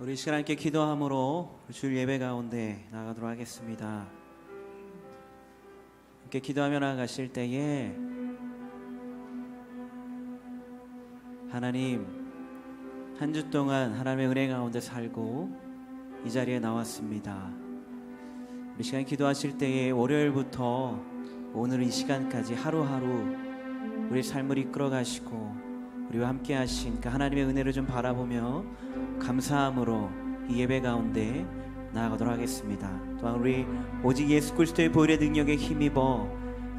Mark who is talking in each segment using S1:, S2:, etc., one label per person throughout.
S1: 우리 시간 함께 기도함으로 주일 예배 가운데 나가도록 하겠습니다. 함께 기도하며 나가실 때에 하나님, 한 주 동안 하나님의 은혜 가운데 살고 이 자리에 나왔습니다. 우리 시간 기도하실 때에 월요일부터 오늘 이 시간까지 하루하루 우리 삶을 이끌어 가시고 우리와 함께 하신 그 하나님의 은혜를 좀 바라보며 감사함으로 이 예배 가운데 나아가도록 하겠습니다. 또한 우리 오직 예수 그리스도의 보혈의 능력에 힘입어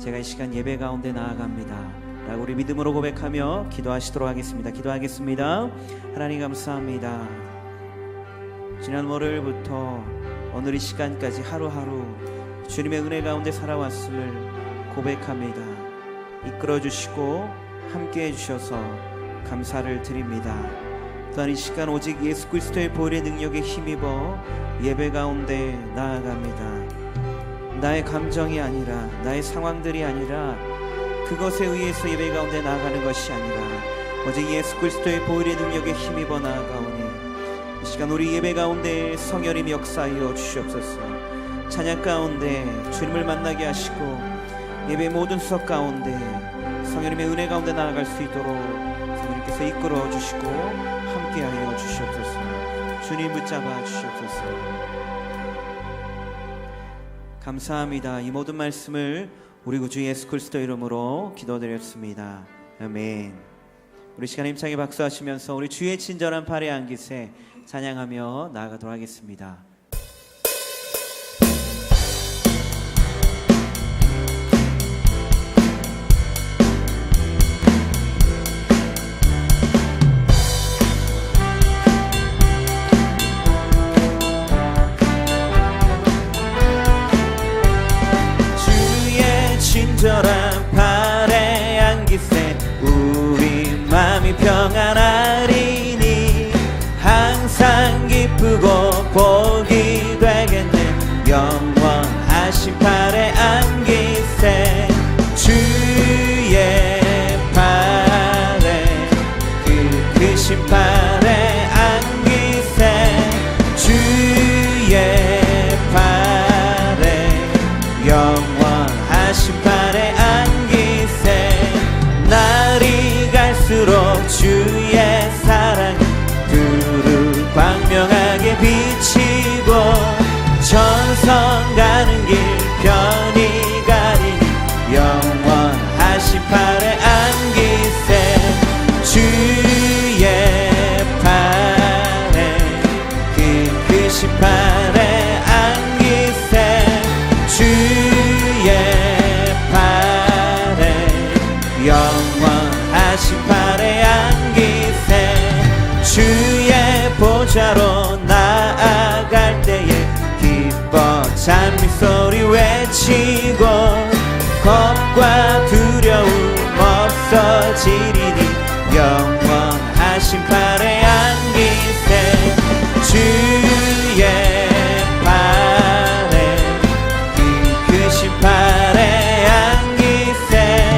S1: 제가 이 시간 예배 가운데 나아갑니다 라고 우리 믿음으로 고백하며 기도하시도록 하겠습니다. 기도하겠습니다. 하나님 감사합니다. 지난 월요일부터 오늘 이 시간까지 하루하루 주님의 은혜 가운데 살아왔음을 고백합니다. 이끌어주시고 함께해 주셔서 감사를 드립니다. 또한 이 시간 오직 예수 그리스도의 보혈의 능력에 힘입어 예배 가운데 나아갑니다. 나의 감정이 아니라, 나의 상황들이 아니라, 그것에 의해서 예배 가운데 나아가는 것이 아니라 오직 예수 그리스도의 보혈의 능력에 힘입어 나아가오니 이 시간 우리 예배 가운데 성령님 역사하여 주시옵소서. 찬양 가운데 주님을 만나게 하시고 예배 모든 수업 가운데 성령님의 은혜 가운데 나아갈 수 있도록 성령님께서 이끌어 주시고 함께하여 주시옵소서. 주님 붙잡아 주시옵소서. 감사합니다. 이 모든 말씀을 우리 구주 예수 그리스도 이름으로 기도드렸습니다. 아멘. 우리 시간 힘차게 박수하시면서 우리 주의 친절한 팔에 안기세 찬양하며 나아가도록 하겠습니다. 친절한 팔에 안기세 우리 마음이 평안하리니 항상 기쁘고 복이 되겠네. 영원하신 팔에 안기세 주의 팔에 그 크신 팔에 안기세 주의 팔에 영원하신 팔에 안기세 날이 갈수록 주의 사랑이 두루 광명하게 비치고 천성 가는 길 편히 가리니 영원하신 팔에 안기세 주의 팔에 그 크신 팔에 안기세 주의 영원하신 팔에 안기세 주의 보좌로 나아갈 때에 기뻐 찬미소리 외치고 겁과 두려움 없어지리니 영원하신 팔에 안기세 주의 팔에 그 크신 팔에 안기세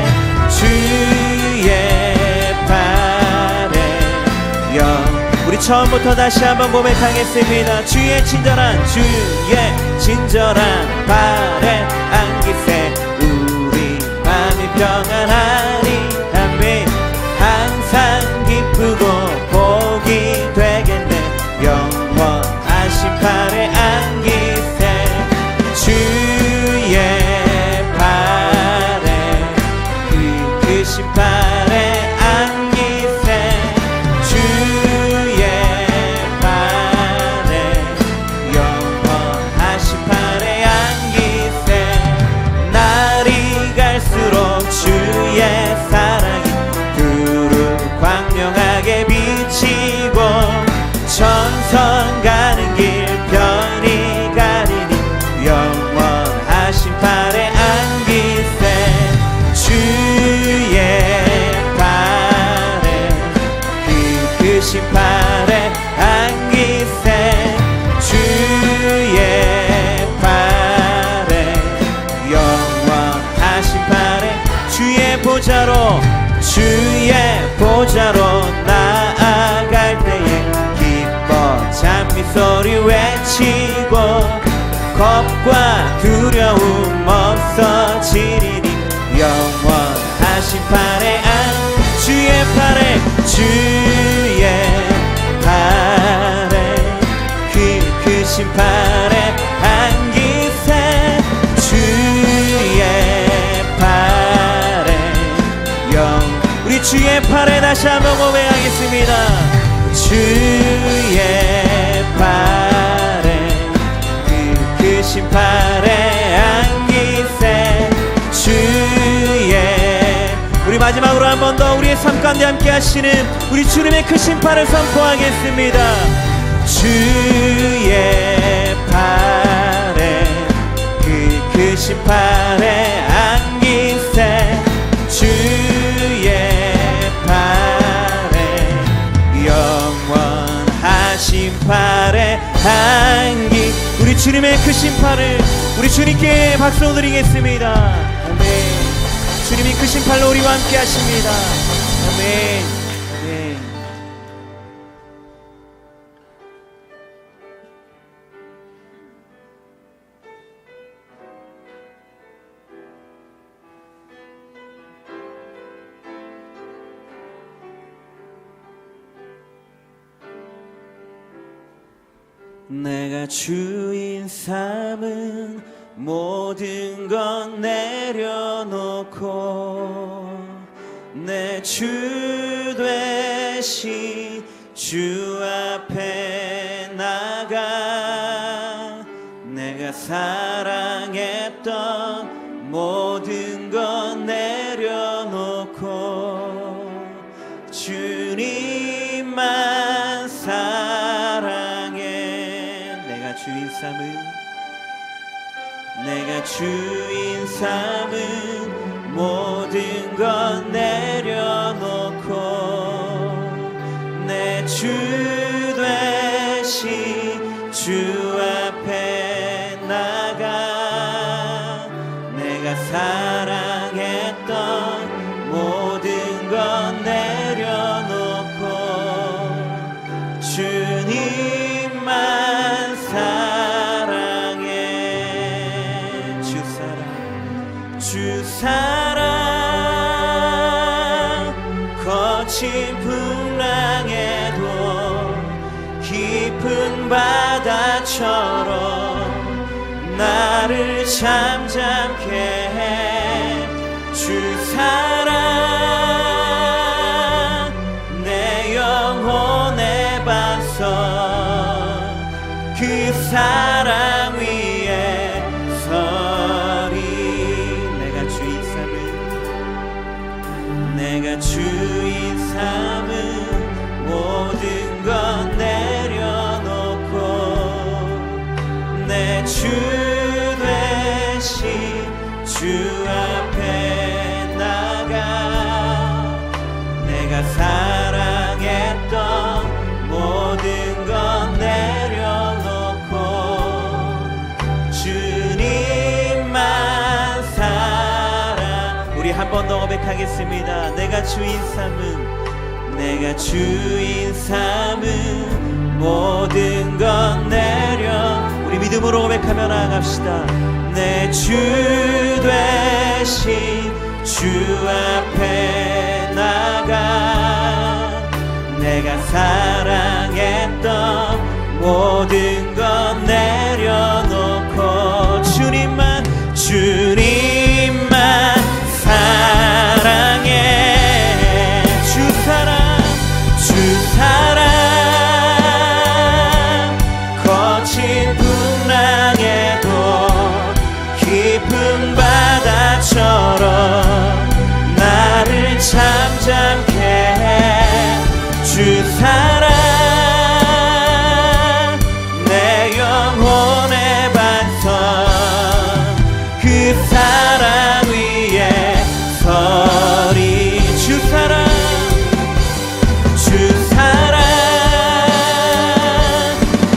S1: 우리 처음부터 다시 한번 고백하겠습니다. 주의 친절한 팔에 안기세 우리 마음이 평안하리. 아멘. 항상 기쁘고 복이 되겠네. 영원하신 팔에 안기세 주의 팔에 그 크신 팔에 안기세 주의 팔에 영원하신 팔에 안기세 날이 갈수록 주의 사랑이 두루 광명하게 비치고 천성 가는 길 편히 가리니 영원하신 팔에 안기세 주의 팔에 그 크신 팔에 안기세 주의 팔에 영원하신 팔에 주의 보좌로 나아갈 때에 기뻐 찬미 소리 외치고 겁과 두려움 없어지리니 영원하신 팔에 주의 팔에 주의 팔에 크신 팔에 안기세 주의 팔에 우리 주의 팔에 다시 한번 고백하겠습니다. 주의 팔에 크신 팔에 안기세 주의 우리 마지막으로 한 번 더 우리의 삶 가운데 함께 하시는 우리 주님의 크신 팔을 선포하겠습니다. 주의 팔에 크신 팔에 안기세 주의 팔에 영원하신 팔에 안기 우리 주님의 크신 팔을 우리 주님께 박수 드리겠습니다. 아멘. 주님이 크신 팔로 우리와 함께 하십니다. 아멘. 아멘. 내가 주인 삼은 모든 것 내려놓고 내 주 되신 주 앞에 나가 내가 사랑했던 모든 것 내려놓고 주님만 사랑해 내가 주인 삼은 모든 것 내려놓고 내 주 되신 주 앞에 나가 내가 사랑했던 모든 것 내려놓고 주님만 주 사랑 거친 풍랑에도 깊은 바다처럼 나를 잠잠케 해 주 사랑 내 영혼의 반석 그 사랑 위에 서리 내가 주인 삼은 모든 것 내려놓고 내 주 되신 주 앞에 나가 내가 사랑했던 모든 것 내려놓고 주님만 사랑 우리 한 번 더 고백하겠습니다. 내가 주인 삼은 모든 것 내려 우리 믿음으로 고백하며 나아갑시다. 내 주 되신 주 앞에 나가 내가 사랑했던 모든 것 내려놓고 주님만 사랑해 주 사랑 거친 풍랑에도 깊은 바다처럼 나를 잠잠케 해 주 사랑 내 영혼의 반석 그 사랑 위에 서리 주 사랑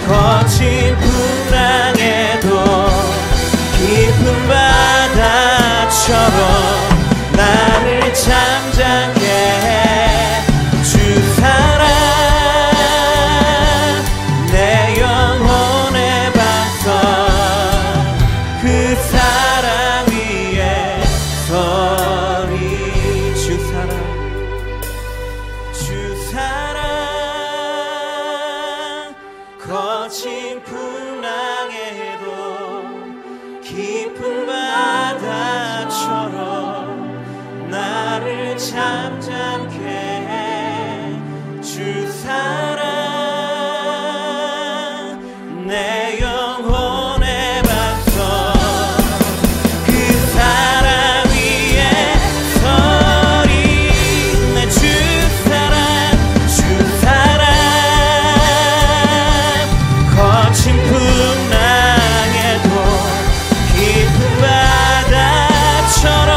S1: 거친 풍랑에도 깊은 바다처럼 나를 잠잠케 해 주 사랑 내 영혼의 잠잠케 해 주 사랑 내 영혼의 반석 그 사랑 위에 서리 내 주 사랑 거친 풍랑에도 깊은 바다처럼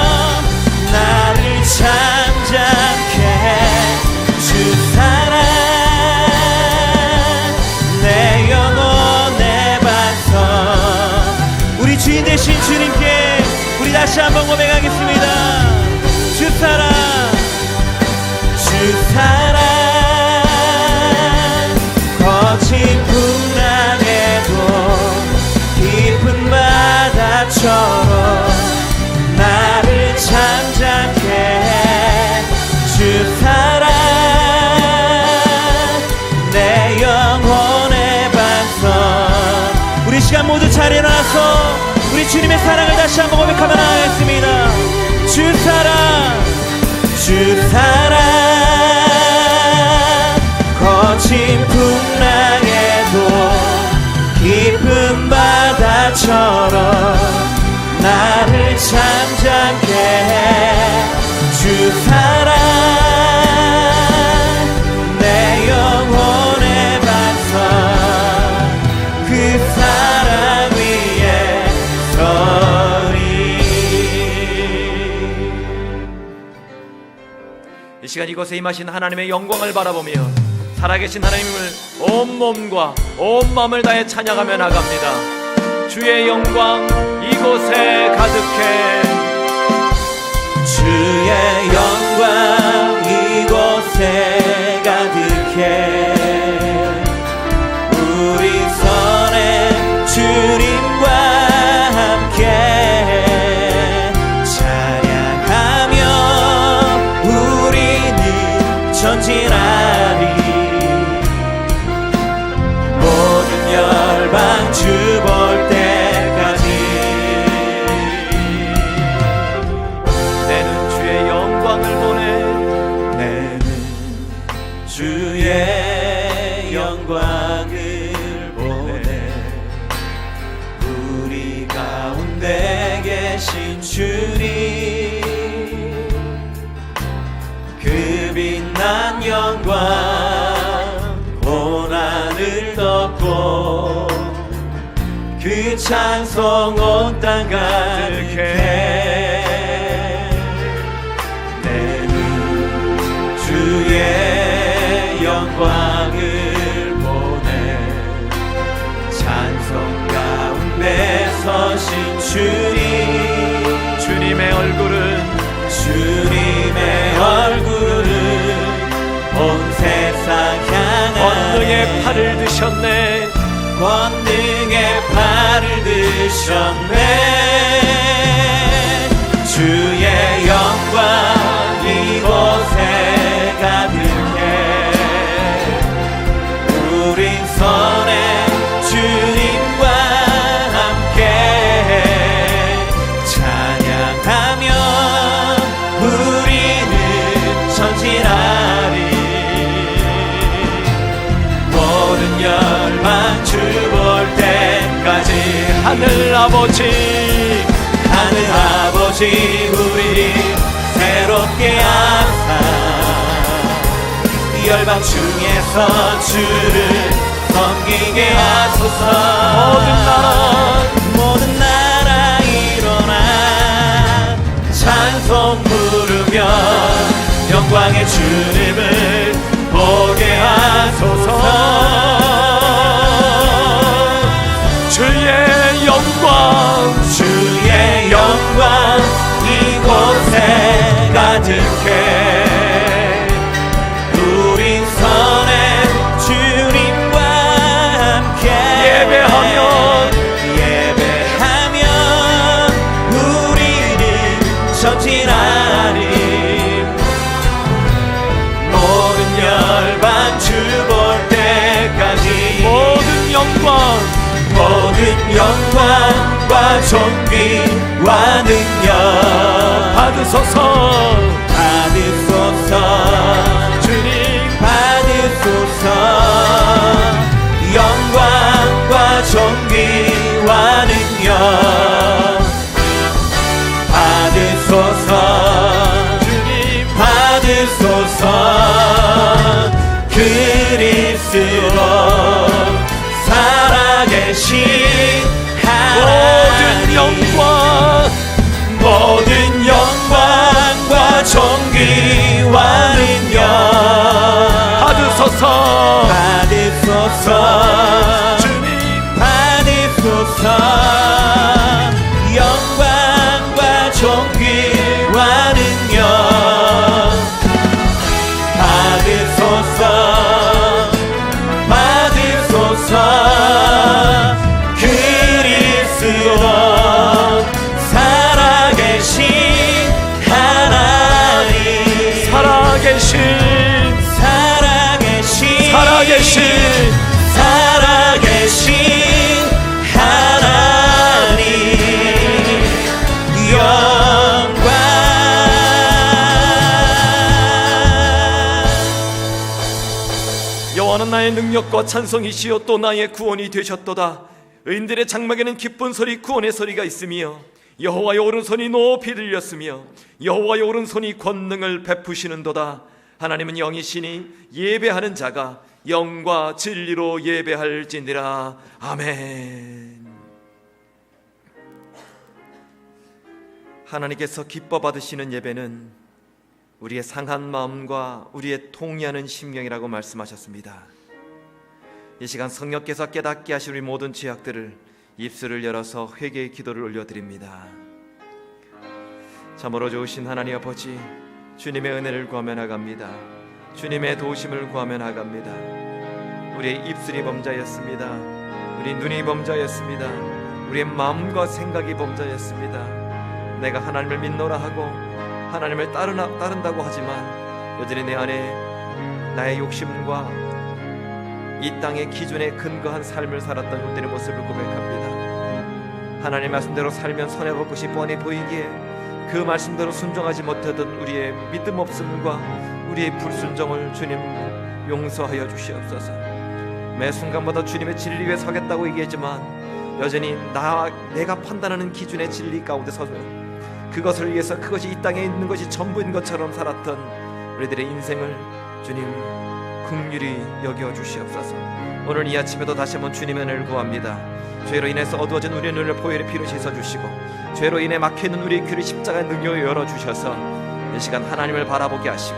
S1: 나를 잠잠케 해 주 사랑 내 영혼의 반석 우리 주인 되신 주님께 우리 다시 한번 고백하겠습니다. 주 사랑 거친 풍랑에도 깊은 바다처럼 나를 잠잠케 해 주 사랑 내 영혼의 반석 우리 시간 모두 잘 일어나서 우리 주님의 사랑을 다시 한번 고백하며 나가겠습니다. 주 사랑 거친 풍랑에도 깊은 바다처럼 나를 잠잠케 해 주 사랑 내 영혼의 반석 그 사랑 위에 서리.
S2: 이 시간 이곳에 임하신 하나님의 영광을 바라보며 살아계신 하나님을 온 몸과 온 마음을 다해 찬양하며 나갑니다. 주의 영광 이곳에 가득해
S1: 주의 영광 이곳에 가득해 우리 선에 주님과 함께 찬양하며 우리는 전진하리 모든 열방 주 볼 때까지
S2: 내는 주의 영광을 보내
S1: 내는 주의 영광을 보내 우리 가운데 계신 주님 그 빛난 영광 온 하늘 덮고 그 찬송 온 땅 가득해 내는 주의 영광을 보내 찬송 가운데 서신 주님
S2: 주님의
S1: 얼굴은 온 세상 향한
S2: 권능의 팔을 드셨네
S1: 권능의 팔을 드셨네 주의 영광 이곳에 가득해 우린 선에 주님과 함께 찬양하며 우리는 전진하리 모든 열방 주 볼 때까지
S2: 하늘 아버지
S1: 우리 새롭게 하사 열방 중에서 주를 섬기게 하소서 모든 나라 일어나 찬송 부르며 영광의 주님을 보게 하소서
S2: 주의
S1: 영광 이곳에 가득해 우린 선에 주님과 함께 예배하며 우리는 전진하리 모든 열방 주 볼 때까지 모든 영광과 존귀와 능력 받으소서 귀와는요
S2: 받으소서 주님
S1: 받으소서 영광과 존귀와는요 받으소서 그리스도 살아계신 하나님
S2: 살아계신
S1: 하나님 영광
S2: 여호와는 나의 능력과 찬송이시요 또 나의 구원이 되셨도다. 의인들의 장막에는 기쁜 소리 구원의 소리가 있으며 여호와의 오른손이 높이 들렸으며 여호와의 오른손이 권능을 베푸시는도다. 하나님은 영이시니 예배하는 자가 영과 진리로 예배할지니라. 아멘. 하나님께서 기뻐 받으시는 예배는 우리의 상한 마음과 우리의 통회하는 심령이라고 말씀하셨습니다. 이 시간 성령께서 깨닫게 하신 우리 모든 죄악들을 입술을 열어서 회개의 기도를 올려드립니다. 참으로 좋으신 하나님 아버지, 주님의 은혜를 구하며 나갑니다. 주님의 도우심을 구하며 나갑니다. 우리의 입술이 범죄였습니다. 우리 눈이 범죄였습니다. 우리의 마음과 생각이 범죄였습니다. 내가 하나님을 믿노라 하고 하나님을 따른다고 하지만 여전히 내 안에 나의 욕심과 이 땅의 기준에 근거한 삶을 살았던 우리들의 모습을 고백합니다. 하나님 말씀대로 살면 손해볼 것이 뻔히 보이기에 그 말씀대로 순종하지 못하던 우리의 믿음 없음과 우리의 불순종을 주님 용서하여 주시옵소서. 매 순간마다 주님의 진리 위에 서겠다고 얘기했지만 여전히 내가 판단하는 기준의 진리 가운데 서서 그것을 위해서 그것이 이 땅에 있는 것이 전부인 것처럼 살았던 우리들의 인생을 주님 긍휼히 여겨 주시옵소서. 오늘 이 아침에도 다시 한번 주님의 은혜를 구합니다. 죄로 인해서 어두워진 우리의 눈을 보혈의 피로 씻어주시고 죄로 인해 막혀있는 우리의 귀를 십자가의 능력으로 열어주셔서 이 시간 하나님을 바라보게 하시고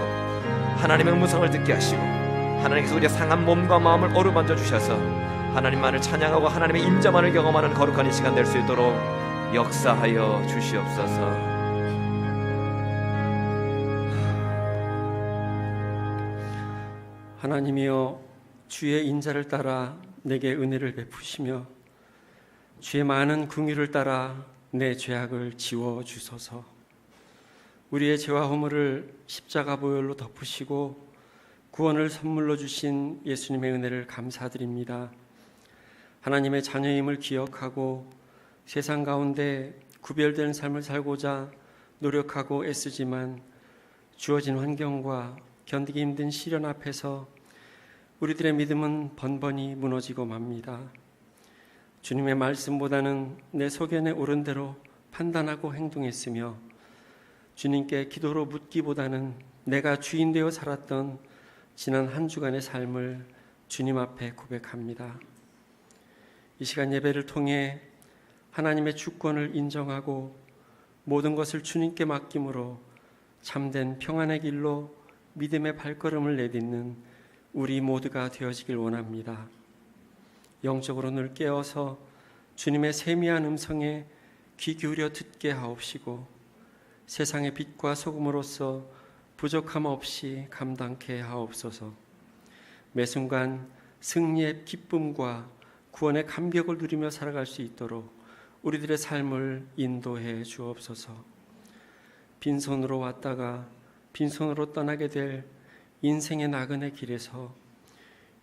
S2: 하나님의 음성을 듣게 하시고 하나님께서 우리의 상한 몸과 마음을 어루만져 주셔서 하나님만을 찬양하고 하나님의 인자만을 경험하는 거룩한 이 시간 될 수 있도록 역사하여 주시옵소서.
S3: 하나님이여, 주의 인자를 따라 내게 은혜를 베푸시며 주의 많은 긍휼을 따라 내 죄악을 지워 주소서. 우리의 죄와 허물을 십자가 보혈로 덮으시고 구원을 선물로 주신 예수님의 은혜를 감사드립니다. 하나님의 자녀임을 기억하고 세상 가운데 구별된 삶을 살고자 노력하고 애쓰지만 주어진 환경과 견디기 힘든 시련 앞에서 우리들의 믿음은 번번이 무너지고 맙니다. 주님의 말씀보다는 내 소견에 오른 대로 판단하고 행동했으며 주님께 기도로 묻기보다는 내가 주인 되어 살았던 지난 한 주간의 삶을 주님 앞에 고백합니다. 이 시간 예배를 통해 하나님의 주권을 인정하고 모든 것을 주님께 맡김으로 참된 평안의 길로 믿음의 발걸음을 내딛는 우리 모두가 되어지길 원합니다. 영적으로 늘 깨어서 주님의 세미한 음성에 귀 기울여 듣게 하옵시고 세상의 빛과 소금으로서 부족함 없이 감당케 하옵소서. 매 순간 승리의 기쁨과 구원의 감격을 누리며 살아갈 수 있도록 우리들의 삶을 인도해 주옵소서. 빈손으로 왔다가 빈손으로 떠나게 될 인생의 나그네 길에서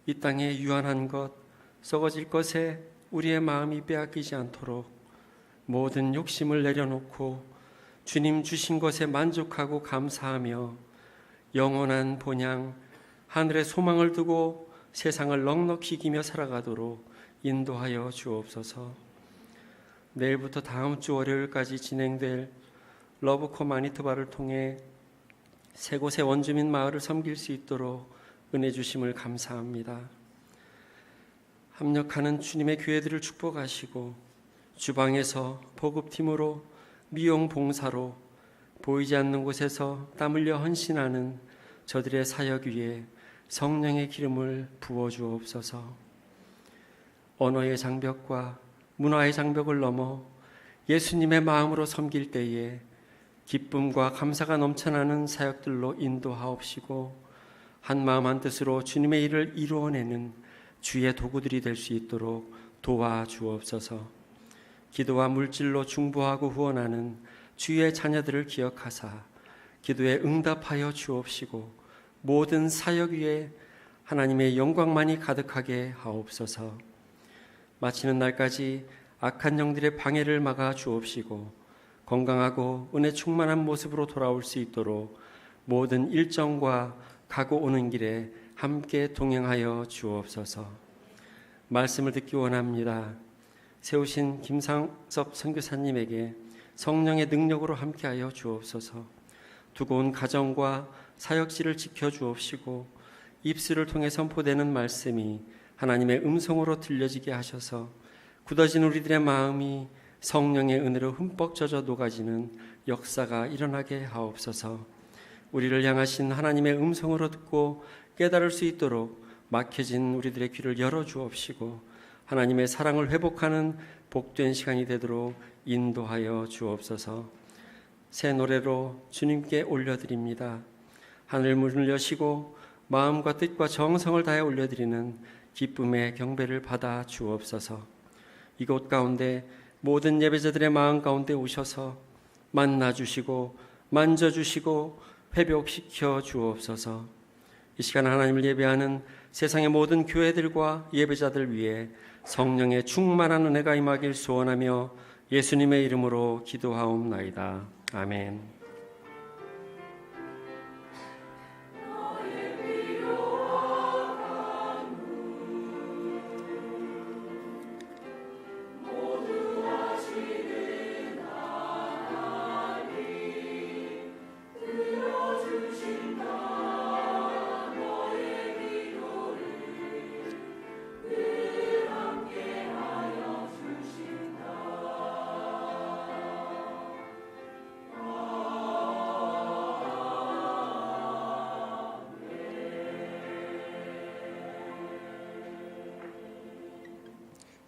S3: 이 땅의 유한한 것, 썩어질 것에 우리의 마음이 빼앗기지 않도록 모든 욕심을 내려놓고 주님 주신 것에 만족하고 감사하며 영원한 본향, 하늘의 소망을 두고 세상을 넉넉히 이기며 살아가도록 인도하여 주옵소서. 내일부터 다음 주 월요일까지 진행될 러브코 마니토바를 통해 세 곳의 원주민 마을을 섬길 수 있도록 은혜 주심을 감사합니다. 합력하는 주님의 교회들을 축복하시고 주방에서 보급팀으로 미용 봉사로 보이지 않는 곳에서 땀 흘려 헌신하는 저들의 사역 위에 성령의 기름을 부어 주옵소서. 언어의 장벽과 문화의 장벽을 넘어 예수님의 마음으로 섬길 때에 기쁨과 감사가 넘쳐나는 사역들로 인도하옵시고 한 마음 한 뜻으로 주님의 일을 이루어내는 주의 도구들이 될 수 있도록 도와주옵소서. 기도와 물질로 중보하고 후원하는 주의 자녀들을 기억하사 기도에 응답하여 주옵시고 모든 사역 위에 하나님의 영광만이 가득하게 하옵소서. 마치는 날까지 악한 영들의 방해를 막아 주옵시고 건강하고 은혜 충만한 모습으로 돌아올 수 있도록 모든 일정과 가고 오는 길에 함께 동행하여 주옵소서. 말씀을 듣기 원합니다. 세우신 김상섭 선교사님에게 성령의 능력으로 함께하여 주옵소서. 두고 온 가정과 사역지를 지켜 주옵시고 입술을 통해 선포되는 말씀이 하나님의 음성으로 들려지게 하셔서 굳어진 우리들의 마음이 성령의 은혜로 흠뻑 젖어 녹아지는 역사가 일어나게 하옵소서. 우리를 향하신 하나님의 음성으로 듣고 깨달을 수 있도록 막혀진 우리들의 귀를 열어 주옵시고 하나님의 사랑을 회복하는 복된 시간이 되도록 인도하여 주옵소서. 새 노래로 주님께 올려드립니다. 하늘 문을 여시고 마음과 뜻과 정성을 다해 올려드리는 기쁨의 경배를 받아 주옵소서. 이곳 가운데 모든 예배자들의 마음 가운데 오셔서 만나주시고 만져주시고 회복시켜 주옵소서. 이 시간 하나님을 예배하는 세상의 모든 교회들과 예배자들 위해 성령의 충만한 은혜가 임하길 소원하며 예수님의 이름으로 기도하옵나이다. 아멘.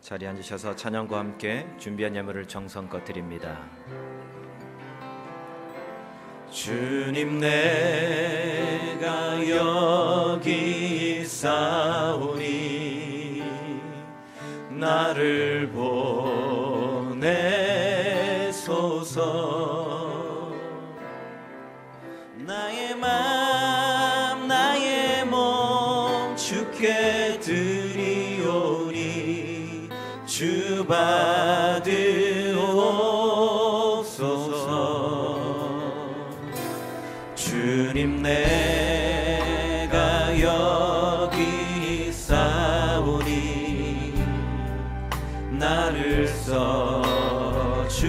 S2: 자리에 앉으셔서 찬양과 함께 준비한 예물을 정성껏 드립니다. 주님 내가 여기 있사오니 나를 보내소서. 나의 맘 나의 몸 주께 드리오니 주 받으옵소서. 주님 내가 여기 있사오니 나를 써주소서.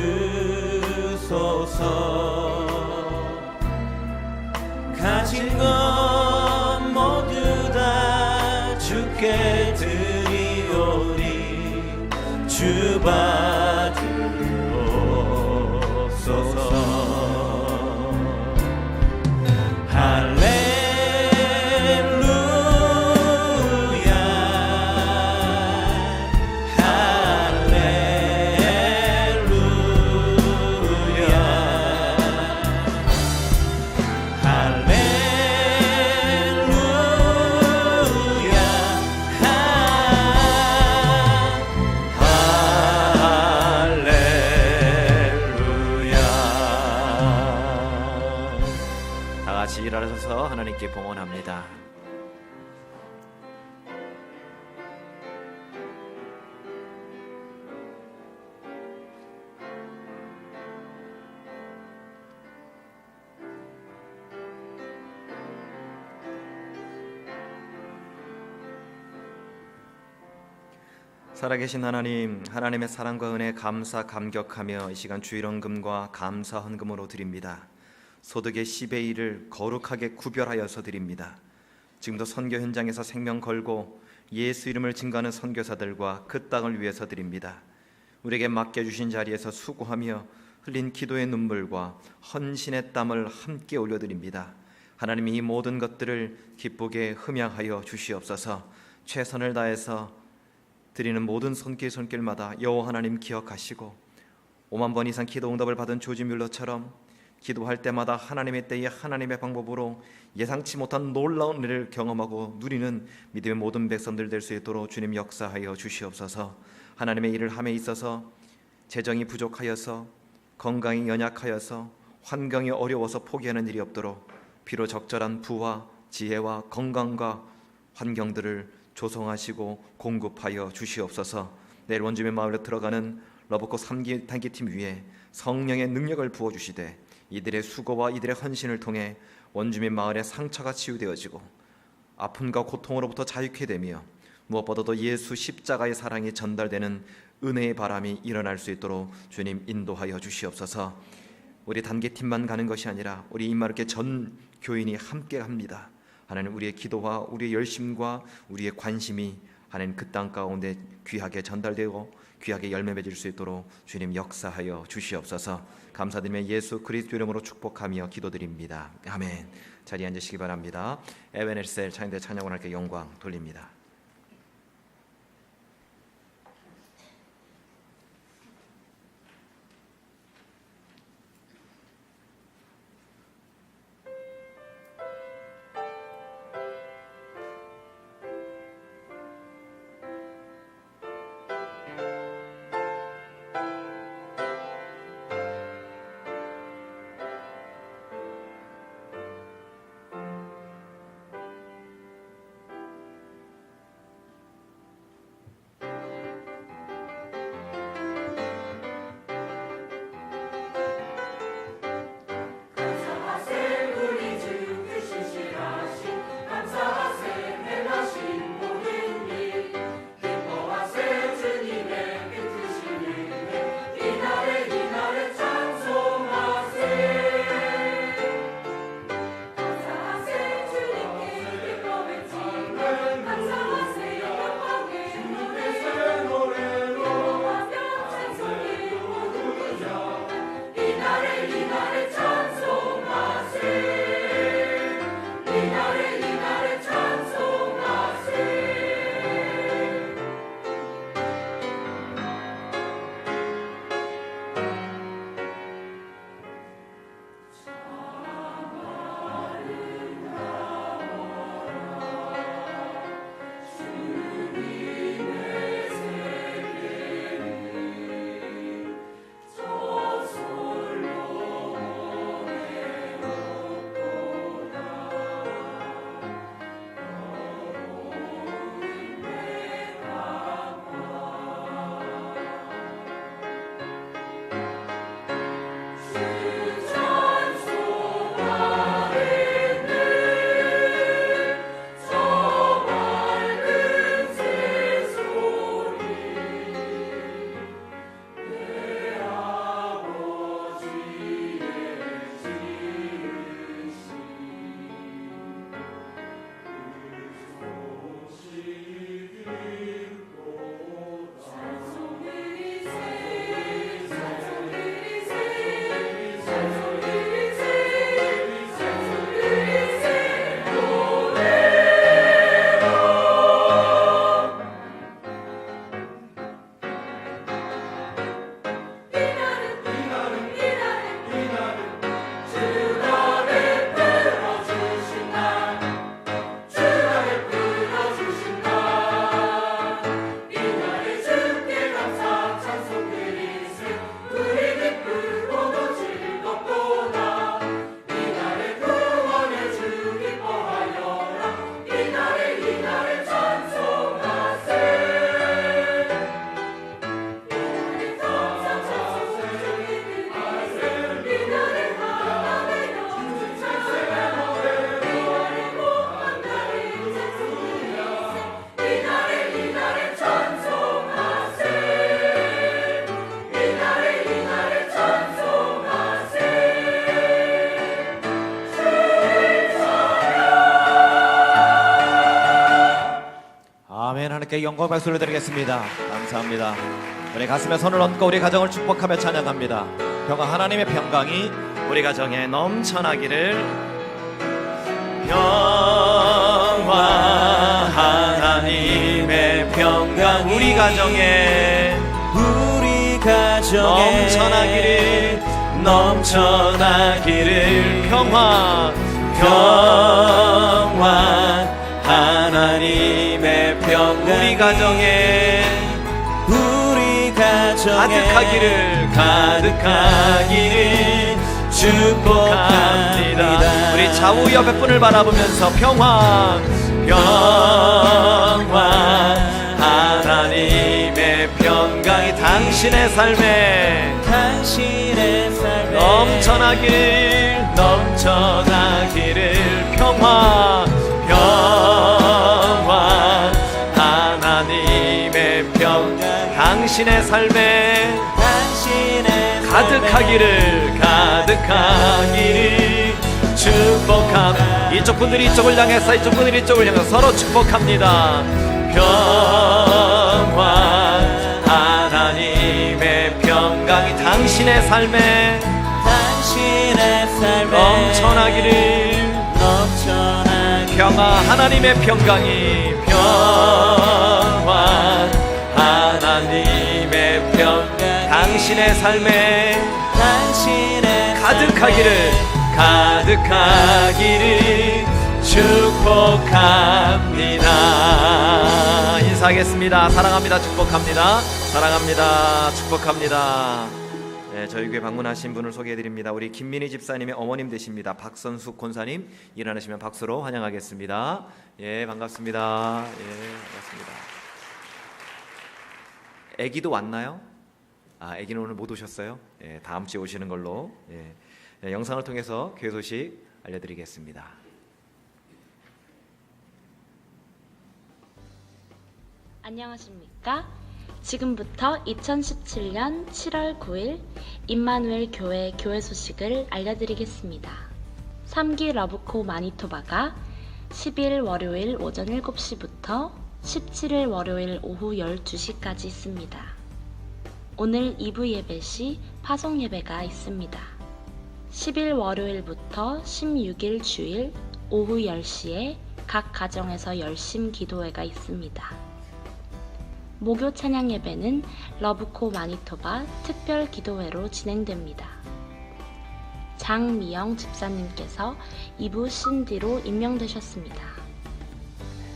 S2: 가진 것 모두 다 주께 드리오니 주 받으옵소서. 할렐루야 할렐루야 같이 일어나서 하나님께 봉헌합니다. 살아계신 하나님, 하나님의 사랑과 은혜에 감사 감격하며 이 시간 주일헌금과 감사 헌금으로 드립니다. 소득의 10의 1을 거룩하게 구별하여서 드립니다. 지금도 선교 현장에서 생명 걸고 예수 이름을 증거하는 선교사들과 그 땅을 위해서 드립니다. 우리에게 맡겨주신 자리에서 수고하며 흘린 기도의 눈물과 헌신의 땀을 함께 올려드립니다. 하나님이 이 모든 것들을 기쁘게 흠양하여 주시옵소서. 최선을 다해서 드리는 모든 손길마다 여호와 하나님 기억하시고 5만 번 이상 기도 응답을 받은 조지 뮬러처럼 기도할 때마다 하나님의 때에 하나님의 방법으로 예상치 못한 놀라운 일을 경험하고 누리는 믿음의 모든 백성들 될 수 있도록 주님 역사하여 주시옵소서. 하나님의 일을 함에 있어서 재정이 부족하여서 건강이 연약하여서 환경이 어려워서 포기하는 일이 없도록 비로 적절한 부와 지혜와 건강과 환경들을 조성하시고 공급하여 주시옵소서. 내일 원주민 마을에 들어가는 러브코 3기 단기팀 위에 성령의 능력을 부어주시되 이들의 수고와 이들의 헌신을 통해 원주민 마을의 상처가 치유되어지고 아픔과 고통으로부터 자유케 되며 무엇보다도 예수 십자가의 사랑이 전달되는 은혜의 바람이 일어날 수 있도록 주님 인도하여 주시옵소서. 우리 단계팀만 가는 것이 아니라 우리 임마르게 전 교인이 함께 합니다. 하나님, 우리의 기도와 우리의 열심과 우리의 관심이 하나님 그 땅 가운데 귀하게 전달되고 귀하게 열매 맺을 수 있도록 주님 역사하여 주시옵소서. 감사드리며 예수 그리스도 이름으로 축복하며 기도드립니다. 아멘. 자리에 앉으시기 바랍니다. 에베네셀 찬양대 찬양을 할게 영광 돌립니다.
S1: 하나님께 영광 박수를 드리겠습니다. 감사합니다. 우리 가슴에 손을 얹고 우리 가정을 축복하며 찬양합니다.
S2: 평화 하나님의 평강이 우리 가정에 넘쳐나기를. 평화 하나님의 평강 우리 가정에 넘쳐나기를 평화 하나님의 평강 우리 가정에 가득하기를 축복합니다. 우리 좌우 옆에 분을 바라보면서 평화 하나님의 평강이 당신의 삶에 넘쳐나기를 평화 하나님의 평강 당신의 삶에 가득하기를 축복합니다. 이쪽 분들이 이쪽을 향해서 이쪽 분들이 이쪽을 향해서 서로 축복합니다. 평화 하나님의 평강이 당신의 삶에 넘쳐나기를 평화 하나님의 평강이 평화 하나님의 평강 당신의 삶에 가득하기를 축복합니다. 인사하겠습니다. 사랑합니다. 축복합니다. 사랑합니다. 축복합니다. 네, 저희 교회 방문하신 분을 소개해드립니다. 우리 김민희 집사님의 어머님 되십니다. 박선숙 권사님, 일어나시면 박수로 환영하겠습니다. 예, 반갑습니다. 예, 반갑습니다. 아기도 왔나요? 아기는 오늘 못 오셨어요? 예, 다음 주에 오시는 걸로. 예, 예, 영상을 통해서 교회 소식 알려드리겠습니다.
S4: 안녕하십니까? 지금부터 2017년 7월 9일 임마누엘 교회 소식을 알려드리겠습니다. 3기 러브코 마니토바가 10일 월요일 오전 7시부터 17일 월요일 오후 12시까지 있습니다. 오늘 2부 예배 시 파송 예배가 있습니다. 10일 월요일부터 16일 주일 오후 10시에 각 가정에서 열심 기도회가 있습니다. 목요 찬양 예배는 러브코 마니토바 특별 기도회로 진행됩니다. 장미영 집사님께서 2부 신디로 임명되셨습니다.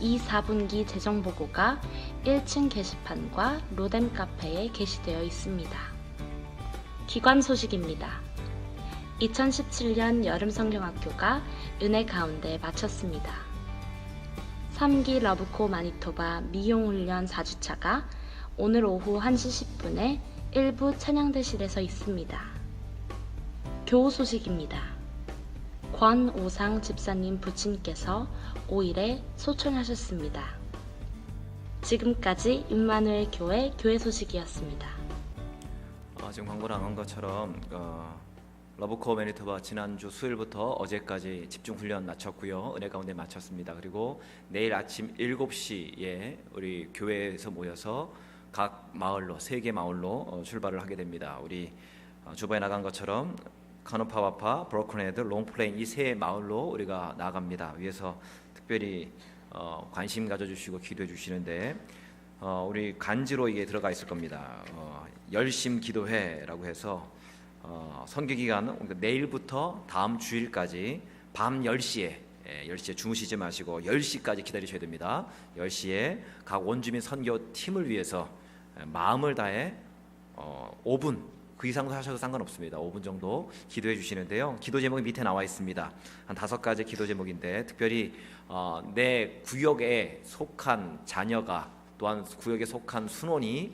S4: 2, 4분기 재정보고가 1층 게시판과 로뎀 카페에 게시되어 있습니다. 기관 소식입니다. 2017년 여름성경학교가 은혜 가운데 마쳤습니다. 3기 러브코 마니토바 미용훈련 4주차가 오늘 오후 1시 10분에 일부 찬양대실에서 있습니다. 교우 소식입니다. 권오상 집사님 부친께서 5일에 소천하셨습니다. 지금까지 임마누엘 교회 소식이었습니다.
S2: 지금 광고 나간 것처럼 러브코 매니토바 지난주 수요일부터 어제까지 집중훈련 마쳤고요. 은혜 가운데 마쳤습니다. 그리고 내일 아침 7시에 우리 교회에서 모여서 각 마을로 3개 마을로 출발을 하게 됩니다. 우리 주보에 나간 것처럼 카누파와파, 브로큰헤드, 롱플레인 이 3 마을로 우리가 나갑니다. 위에서 특별히 관심 가져주시고 기도해 주시는데 우리 간지로 이게 들어가 있을 겁니다. 열심 기도회라고 해서 선교기간은 내일부터 다음 주일까지 밤 10시에 10시에 주무시지 마시고 10시까지 기다리셔야 됩니다. 10시에 각 원주민 선교팀을 위해서 마음을 다해 5분 그 이상도 하셔도 상관없습니다. 5분 정도 기도해 주시는데요. 기도 제목이 밑에 나와 있습니다. 한 5가지 기도 제목인데 특별히 내 구역에 속한 자녀가 또한 구역에 속한 순원이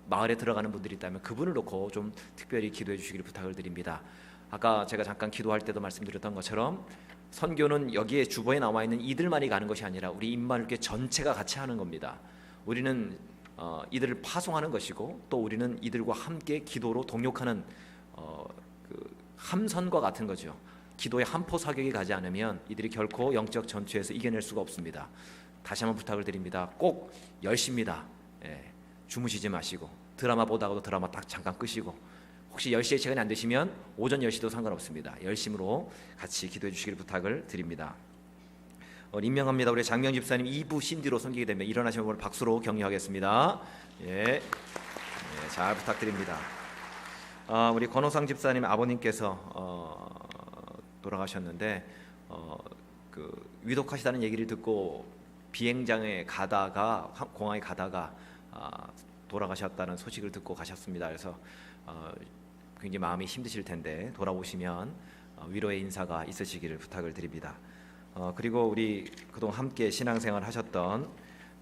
S2: 마을에 들어가는 분들이 있다면 그분을 놓고 좀 특별히 기도해 주시기를 부탁을 드립니다. 아까 제가 잠깐 기도할 때도 말씀드렸던 것처럼 선교는 여기에 주보에 나와 있는 이들만이 가는 것이 아니라 우리 임마누엘교회 전체가 같이 하는 겁니다. 우리는 이들을 파송하는 것이고 또 우리는 이들과 함께 기도로 동역하는 그 함선과 같은 거죠. 기도의 한포 사격이 가지 않으면 이들이 결코 영적 전투에서 이겨낼 수가 없습니다. 다시 한번 부탁을 드립니다. 꼭 10시입니다. 주무시지 마시고 드라마 보다가도 드라마 딱 잠깐 끄시고 혹시 10시에 시간이 안 되시면 오전 10시도 상관없습니다. 열심으로 같이 기도해 주시길 부탁을 드립니다. 임명합니다. 우리 장명 집사님 2부 신디로 섬기게 되면 일어나시면 오늘 박수로 격려하겠습니다. 예, 잘 부탁드립니다. 우리 권호상 집사님 아버님께서 돌아가셨는데 위독하시다는 얘기를 듣고 비행장에 가다가 공항에 가다가 돌아가셨다는 소식을 듣고 가셨습니다. 그래서 굉장히 마음이 힘드실 텐데 돌아오시면 위로의 인사가 있으시기를 부탁을 드립니다. 그리고 우리 그동안 함께 신앙생활 하셨던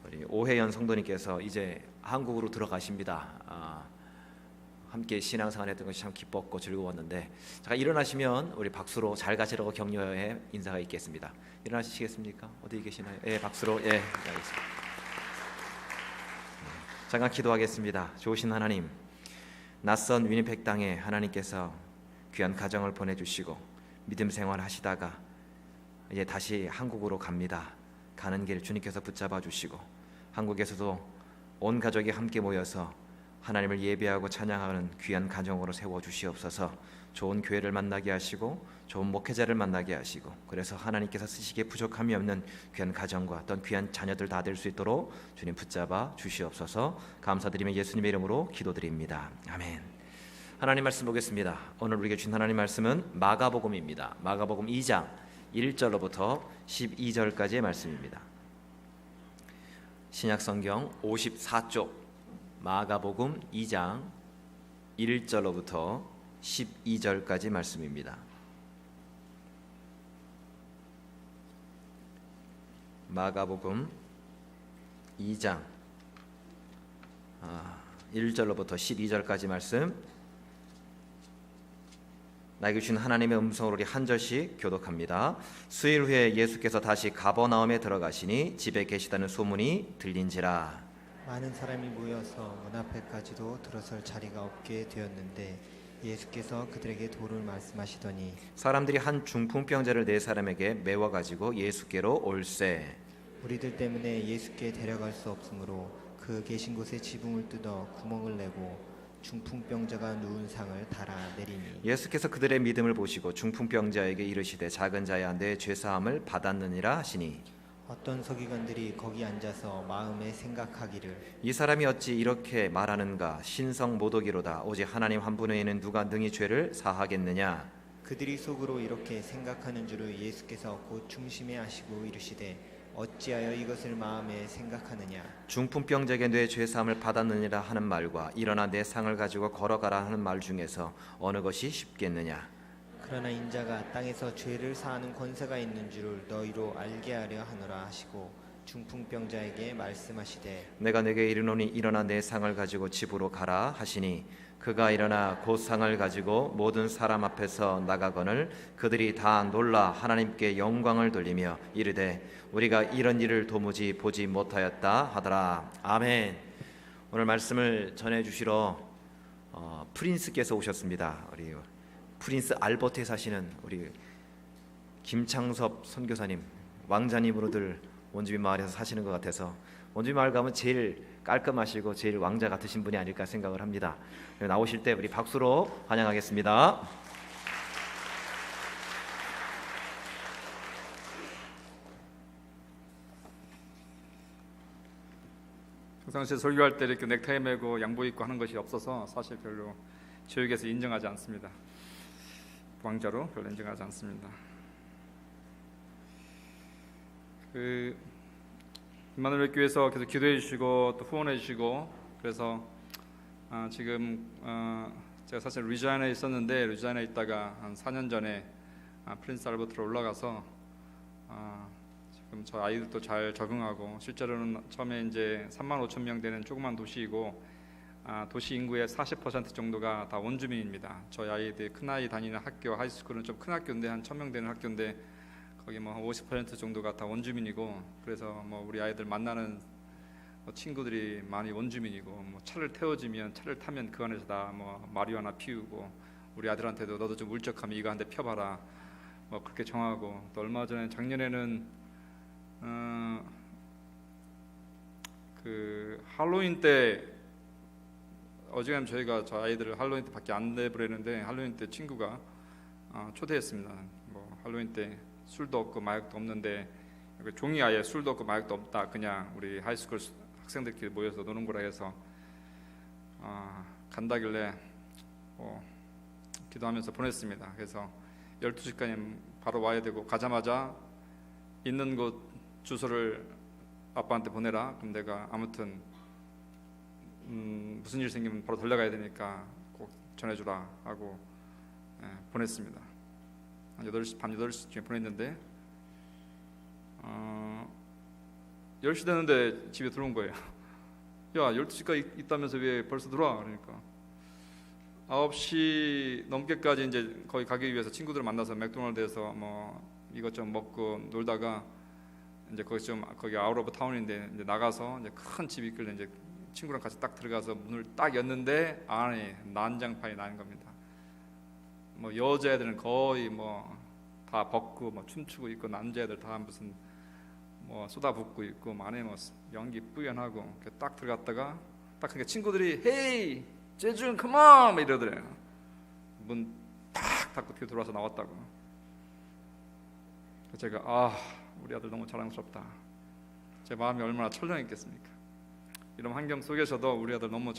S2: 우리 오혜연 성도님께서 이제 한국으로 들어가십니다. 함께 신앙생활 했던 것이 참 기뻤고 즐거웠는데 잠깐 일어나시면 우리 박수로 잘 가시라고 격려의 인사가 있겠습니다. 일어나시겠습니까? 어디 계시나요? 예, 박수로 알겠습니다. 잠깐 기도하겠습니다. 좋으신 하나님, 낯선 위니펙 땅에 하나님께서 귀한 가정을 보내주시고 믿음 생활 하시다가 이제 다시 한국으로 갑니다. 가는 길 주님께서 붙잡아 주시고 한국에서도 온 가족이 함께 모여서 하나님을 예배하고 찬양하는 귀한 가정으로 세워 주시옵소서. 좋은 교회를 만나게 하시고 좋은 목회자를 만나게 하시고 그래서 하나님께서 쓰시기에 부족함이 없는 귀한 가정과 어떤 귀한 자녀들 다 될 수 있도록 주님 붙잡아 주시옵소서. 감사드리며 예수님의 이름으로 기도드립니다. 아멘. 하나님 말씀 보겠습니다. 오늘 우리에게 주신 하나님 말씀은 마가복음입니다. 마가복음 2장 1절로부터 12절까지의 말씀입니다. 신약성경 54쪽 마가복음 2장 1절로부터 12절까지 말씀입니다. 마가복음 2장 1절로부터 12절까지 말씀, 나에게 주신 하나님의 음성으로 우리 한 절씩 교독합니다. 수일 후에 예수께서 다시 가버나움에 들어가시니 집에 계시다는 소문이 들린지라.
S5: 많은 사람이 모여서 문 앞에까지도 들어설 자리가 없게 되었는데 예수께서 그들에게 도를 말씀하시더니
S2: 사람들이 한 중풍병자를 네 사람에게 메워 가지고 예수께로 올세.
S5: 우리들 때문에 예수께 데려갈 수 없으므로 그 계신 곳에 지붕을 뜯어 구멍을 내고 중풍병자가 누운 상을 달아 내리니
S2: 예수께서 그들의 믿음을 보시고 중풍병자에게 이르시되 작은 자야 내 죄사함을 받았느니라 하시니
S5: 어떤 서기관들이 거기 앉아서 마음에 생각하기를
S2: 이 사람이 어찌 이렇게 말하는가? 신성 모독이로다. 오직 하나님 한 분 외에는 누가 능히 죄를 사하겠느냐?
S5: 그들이 속으로 이렇게 생각하는 줄을 예수께서 곧 중심에 아시고 이르시되 어찌하여 이것을 마음에 생각하느냐?
S2: 중풍병자에게 내 죄사함을 받았느니라 하는 말과 일어나 내 상을 가지고 걸어가라 하는 말 중에서 어느 것이 쉽겠느냐?
S5: 그러나 인자가 땅에서 죄를 사하는 권세가 있는 줄을 너희로 알게 하려 하노라 하시고 중풍병자에게 말씀하시되
S2: 내가 내게 이르노니 일어나 내 상을 가지고 집으로 가라 하시니 그가 일어나 곧 상을 가지고 모든 사람 앞에서 나가거늘 그들이 다 놀라 하나님께 영광을 돌리며 이르되 우리가 이런 일을 도무지 보지 못하였다 하더라. 아멘. 오늘 말씀을 전해주시러 프린스께서 오셨습니다. 우리 프린스 알버트에 사시는 우리 김창섭 선교사님, 왕자님으로들 원주민 마을에서 사시는 것 같아서 원주민 마을 가면 제일 깔끔하시고 제일 왕자 같으신 분이 아닐까 생각을 합니다. 나오실 때 우리 박수로 환영하겠습니다.
S6: 평상시에 설교할 때 이렇게 넥타이 매고 양복 입고 하는 것이 없어서 사실 별로 교육에서 인정하지 않습니다. 왕자로 별로 인정하지 않습니다. 임마누엘 교회에서 계속 기도해 주시고 또 후원해 주시고 그래서 지금 제가 사실 루이지애나에 있었는데 루이지애나에 있다가 한 4년 전에 프린스 알버트로 올라가서 지금 저 아이들도 잘 적응하고 실제로는 처음에 이제 3만 5천 명 되는 조그만 도시이고 도시 인구의 40% 정도가 다 원주민입니다. 저희 아이들 큰 아이 다니는 학교 하이스쿨은 좀 큰 학교인데 한 1,000명 되는 학교인데 거기 뭐 50% 정도가 다 원주민이고 그래서 뭐 우리 아이들 만나는 친구들이 많이 원주민이고 뭐 차를 태워주면 차를 타면 그 안에서 다 뭐 마리화나 피우고 우리 아들한테도 너도 좀 울적하면 이거 한 대 펴봐라 뭐 그렇게 정하고 또 얼마 전에 작년에는 그 할로윈 때 어지간하면 저희가 저 아이들을 할로윈 때 밖에 안 내보내는데 할로윈 때 친구가 초대했습니다. 뭐 할로윈 때 술도 없고 마약도 없는데 그 종이 아예 술도 없고 마약도 없다, 그냥 우리 하이스쿨 학생들끼리 모여서 노는 거라 해서 간다길래 기도하면서 보냈습니다. 그래서 12시까지 바로 와야 되고, 가자마자 있는 곳 주소를 아빠한테 보내라. 그럼 내가 아무튼 무슨 일 생기면 바로 달려가야 되니까 꼭 전해주라 하고 보냈습니다. 한 8시, 밤 8시쯤에 보냈는데 10시 됐는데 집에 들어온 거예요. 야, 12시까지 있다면서 왜 벌써 들어와? 그러니까 9시 넘게까지 이제 거기 가기 위해서 친구들을 만나서 맥도날드에서 뭐 이것저것 먹고 놀다가 이제 거기 아웃 오브 타운인데 이제 나가서 이제 큰 집이 있길래 이제 친구랑 같이 딱 들어가서 문을 딱 였는데 안에 난장판이 나는 겁니다. 뭐 여자애들은 거의 뭐 다 벗고 뭐 춤추고 있고, 남자애들 다 무슨 뭐 쏟아붓고 있고, 안에 뭐 연기 뿌연하고. 딱 들어갔다가 딱 그러니까 친구들이 헤이 재준 컴온 이러더래요. 문 딱 닫고 뒤로 돌아서 나왔다고. 제가 우리 아들 너무 자랑스럽다. 제 마음이 얼마나 철렁했겠습니까? 이런 환경 속에서도 우리 아들 너무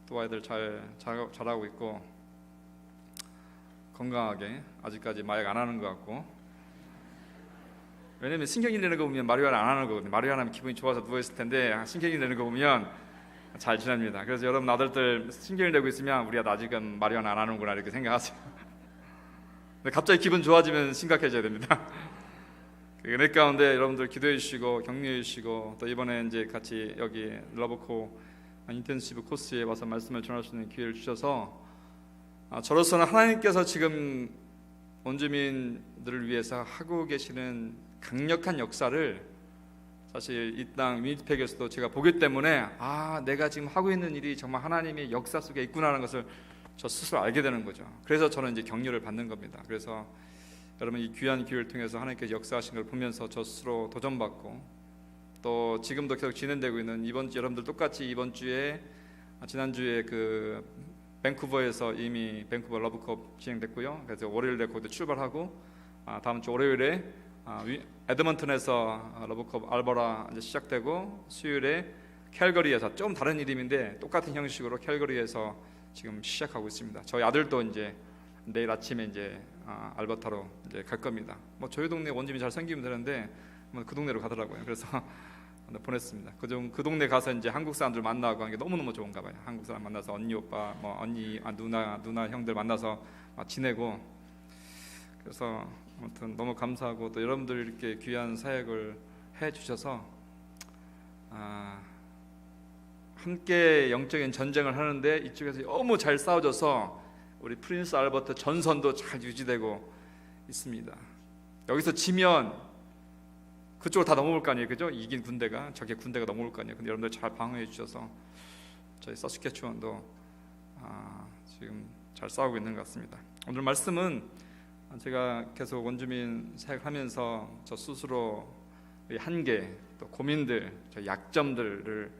S6: 또 아이들 잘하고 있고, 건강하게 아직까지 마약 안 하는 것 같고. 왜냐면 신경이 내는 거 보면 마리화나 안 하는 거거든요. 마리화나 하면 기분이 좋아서 누워있을 텐데 신경이 내는 거 보면 잘 지냅니다. 그래서 여러분 아들들 신경이 내고 있으면 우리 아들 아직은 마리화나 안 하는구나 이렇게 생각하세요. 근데 갑자기 기분 좋아지면 심각해져야 됩니다. 은혜 가운데 여러분들 기도해 주시고 격려해 주시고, 또 이번에 이제 같이 여기 러브코 인텐시브 코스에 와서 말씀을 전할 수 있는 기회를 주셔서, 저로서는 하나님께서 지금 원주민들을 위해서 하고 계시는 강력한 역사를 사실 이 땅 위니펙에서도 제가 보기 때문에 내가 지금 하고 있는 일이 정말 하나님의 역사 속에 있구나라는 것을 저 스스로 알게 되는 거죠. 그래서 저는 이제 격려를 받는 겁니다. 그래서 여러분 이 귀한 기회를 통해서 하나님께서 역사하신 걸 보면서 저 스스로 도전받고, 또 지금도 계속 진행되고 있는 여러분들 똑같이 이번 주에 지난주에 그 밴쿠버에서 이미 밴쿠버 러브컵 진행됐고요. 그래서 월요일에 거기도 출발하고, 다음 주 월요일에 에드먼턴에서 러브컵 알버라 이제 시작되고, 수요일에 캘거리에서 좀 다른 이름인데 똑같은 형식으로 캘거리에서 지금 시작하고 있습니다. 저희 아들도 이제 내일 아침에 이제 알버타로 이제 갈 겁니다. 뭐 저희 동네 원주민 잘 생기면 되는데 그 동네로 가더라고요. 그래서 보냈습니다. 그 동네 가서 이제 한국 사람들 만나고 하는 게 너무너무 좋은가 봐요. 한국 사람 만나서 언니 오빠 뭐 언니 누나 형들 만나서 지내고. 그래서 아무튼 너무 감사하고, 또 여러분들 이렇게 귀한 사역을 해 주셔서 함께 영적인 전쟁을 하는데 이쪽에서 너무 잘 싸워져서 우리 프린스 알버트 전선도 잘 유지되고 있습니다. 여기서 지면 그쪽으로 다 넘어올 거 아니에요, 그죠? 이긴 군대가, 저게 군대가 넘어올 거 아니에요. 근데 여러분들 잘 방어해 주셔서 저희 서스케추원도 지금 잘 싸우고 있는 것 같습니다. 오늘 말씀은 제가 계속 원주민 사역하면서 저 스스로 한계, 또 고민들, 저 약점들을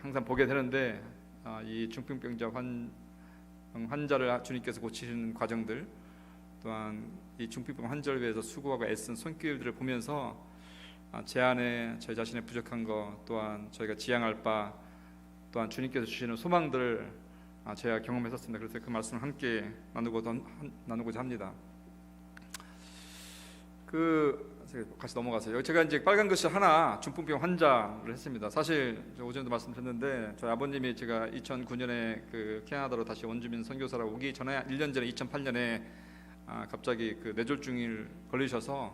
S6: 항상 보게 되는데, 이 중풍병자 환자를 주님께서 고치시는 과정들, 또한 이 중풍병 환자를 위해서 수고하고 애쓴 손길들을 보면서 제 안에 저희 자신의 부족한 것, 또한 저희가 지향할 바, 또한 주님께서 주시는 소망들을 제가 경험했었습니다. 그래서 그 말씀을 함께 나누고자 합니다. 같이 넘어가세요. 제가 이제 빨간 글씨 하나 중풍병 환자를 했습니다. 사실 오전에도 말씀드렸는데 저희 아버님이 제가 2009년에 그 캐나다로 다시 원주민 선교사로 오기 전에 1년 전에 2008년에 갑자기 그 뇌졸중을 걸리셔서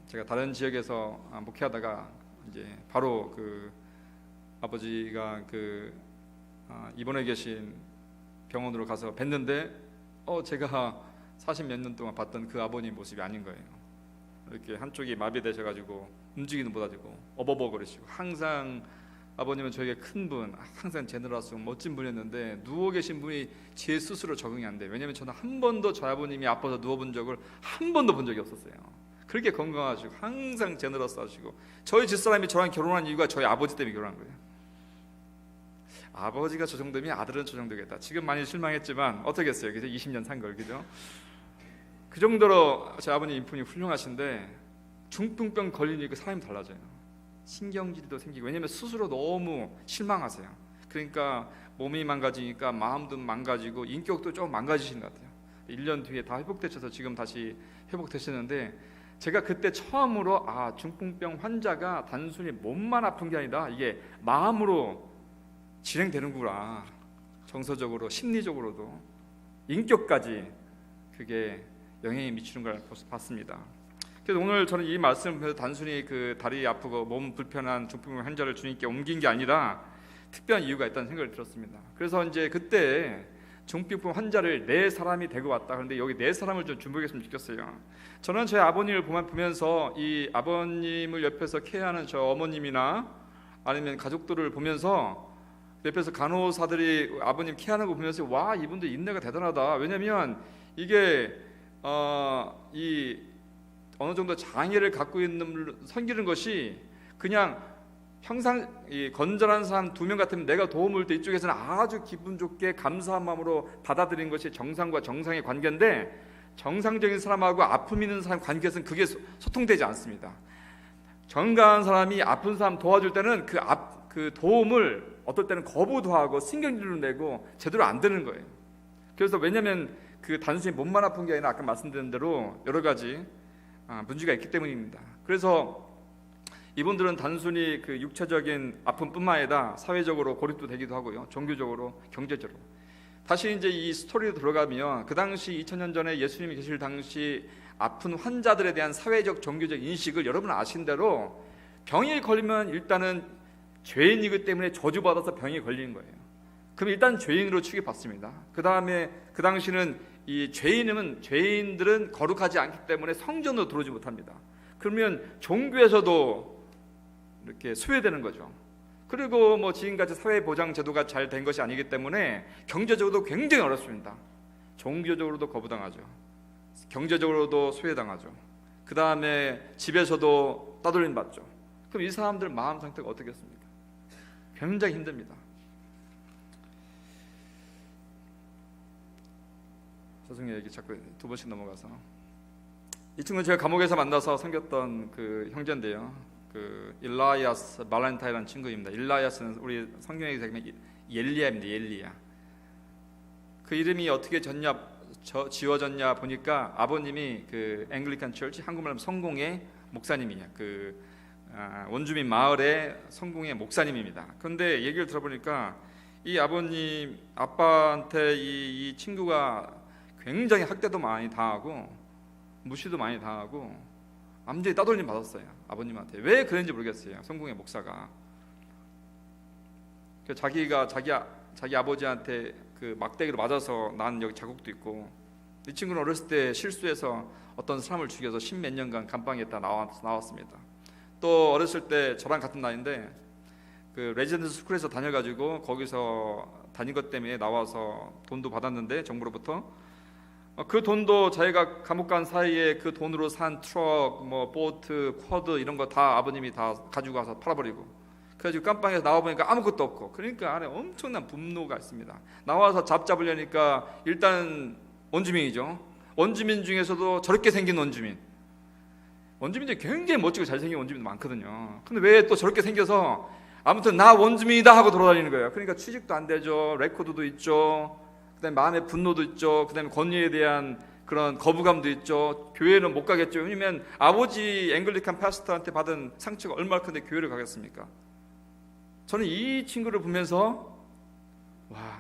S6: 제가 다른 지역에서 목회하다가 이제 바로 그 아버지가 그 입원해 계신 병원으로 가서 뵀는데 제가 40몇 년 동안 봤던 그 아버님 모습이 아닌 거예요. 이렇게 한쪽이 마비되셔가지고 움직이는 못하시고 어버버거리시고, 항상 아버님은 저에게 큰 분, 항상 제너러스고 멋진 분이었는데 누워 계신 분이 제 스스로 적응이 안 돼요. 왜냐하면 저는 한 번도 저희 아버님이 아파서 누워본 적을 한 번도 본 적이 없었어요. 그렇게 건강하시고 항상 제너러스하시고, 저희 집사람이 저랑 결혼한 이유가 저희 아버지 때문에 결혼한 거예요. 아버지가 저 정도면 아들은 저 정도겠다. 지금 많이 실망했지만 어떻겠어요, 그죠? 20년 산 걸, 그죠? 그 정도로 제 아버님 인품이 훌륭하신데 중풍병 걸리니까 사람이 달라져요. 신경질도 생기고, 왜냐면 스스로 너무 실망하세요. 그러니까 몸이 망가지니까 마음도 망가지고 인격도 좀 망가지신 것 같아요. 1년 뒤에 다 회복되셔서 지금 다시 회복되시는데, 제가 그때 처음으로 중풍병 환자가 단순히 몸만 아픈 게 아니다, 이게 마음으로 진행되는구나. 정서적으로, 심리적으로도, 인격까지 그게 영향이 미치는 걸 봤습니다. 그래서 오늘 저는 이 말씀을 단순히 그 다리 아프고 몸 불편한 중풍병 환자를 주님께 옮긴 게 아니라 특별한 이유가 있다는 생각을 들었습니다. 그래서 이제 그때 중풍병 환자를 4사람이 데리고 왔다. 그런데 여기 4사람을 좀 주목했으면 좋겠어요. 저는 제 아버님을 보면서 이 아버님을 옆에서 케어하는 저 어머님이나 아니면 가족들을 보면서 옆에서 간호사들이 아버님 케어하는 거 보면서 와, 이분들 인내가 대단하다. 왜냐하면 이게 이 어느 정도 장애를 갖고 있는 섬기는 것이 그냥 평상 이 건전한 사람 2명 같으면 내가 도움을 때 이쪽에서는 아주 기분 좋게 감사한 마음으로 받아들이는 것이 정상과 정상의 관계인데, 정상적인 사람하고 아픔 있는 사람 관계에서는 그게 소통되지 않습니다. 건강한 사람이 아픈 사람 도와줄 때는 그 도움을 어떨 때는 거부도 하고 신경질도 내고 제대로 안 되는 거예요. 그래서 왜냐하면 그 단순히 몸만 아픈 게 아니라 아까 말씀드린 대로 여러 가지 문제가 있기 때문입니다. 그래서 이분들은 단순히 그 육체적인 아픔뿐만 아니라 사회적으로 고립도 되기도 하고요, 종교적으로, 경제적으로. 다시 이제 이 스토리로 들어가면 그 당시 2000년 전에 예수님이 계실 당시 아픈 환자들에 대한 사회적, 종교적 인식을 여러분 아신 대로 병이 걸리면 일단은 죄인이기 때문에 저주받아서 병이 걸리는 거예요. 그럼 일단 죄인으로 취급받습니다. 그 다음에 그 당시는 이 죄인들은 거룩하지 않기 때문에 성전으로 들어오지 못합니다. 그러면 종교에서도 이렇게 소외되는 거죠. 그리고 뭐 지금까지 사회보장 제도가 잘 된 것이 아니기 때문에 경제적으로도 굉장히 어렵습니다. 종교적으로도 거부당하죠. 경제적으로도 소외당하죠. 그 다음에 집에서도 따돌림 받죠. 그럼 이 사람들 마음 상태가 어떻겠습니까? 굉장히 힘듭니다. 죄송해요, 얘기 자꾸 2번씩 넘어가서. 이 친구는 제가 감옥에서 만나서 섬겼던 그 형제인데요, 그 일라이아스 발렌타이라는 친구입니다. 일라이아스는 우리 성경에 보면 엘리야입니다. 엘리야. 그 이름이 어떻게 지워졌냐 보니까 아버님이 그 앵글리칸 처치, 한국말로 하면 성공회 목사님이에요. 그 원주민 마을의 성공회 목사님입니다. 그런데 얘기를 들어보니까 이 아빠한테 이 친구가 굉장히 학대도 많이 당하고 무시도 많이 당하고 완전히 따돌림 받았어요, 아버님한테. 왜 그런지 모르겠어요, 성공회 목사가. 자기 아버지한테 그 막대기로 맞아서 난 여기 자국도 있고, 이 친구는 어렸을 때 실수해서 어떤 사람을 죽여서 10몇 년간 감방에 있다 나왔습니다. 또 어렸을 때 저랑 같은 나이인데 그 레지던트 스쿨에서 다녀가지고 거기서 다닌 것 때문에 나와서 돈도 받았는데 정부로부터 그 돈도 자기가 감옥 간 사이에 그 돈으로 산 트럭, 뭐 보트, 쿼드 이런 거 다 아버님이 다 가지고 가서 팔아버리고, 그래가지고 깜빵에서 나와보니까 아무것도 없고, 그러니까 안에 엄청난 분노가 있습니다. 나와서 잡으려니까 일단 원주민이죠. 원주민 중에서도 저렇게 생긴 원주민들이 굉장히 멋지고 잘생긴 원주민도 많거든요. 근데 왜 또 저렇게 생겨서 아무튼 나 원주민이다 하고 돌아다니는 거예요. 그러니까 취직도 안 되죠, 레코드도 있죠, 그다음에 마음의 분노도 있죠, 그다음에 권위에 대한 그런 거부감도 있죠. 교회는 못 가겠죠. 왜냐면 아버지 앵글리칸 파스터한테 받은 상처가 얼마나 큰데 교회를 가겠습니까? 저는 이 친구를 보면서 와,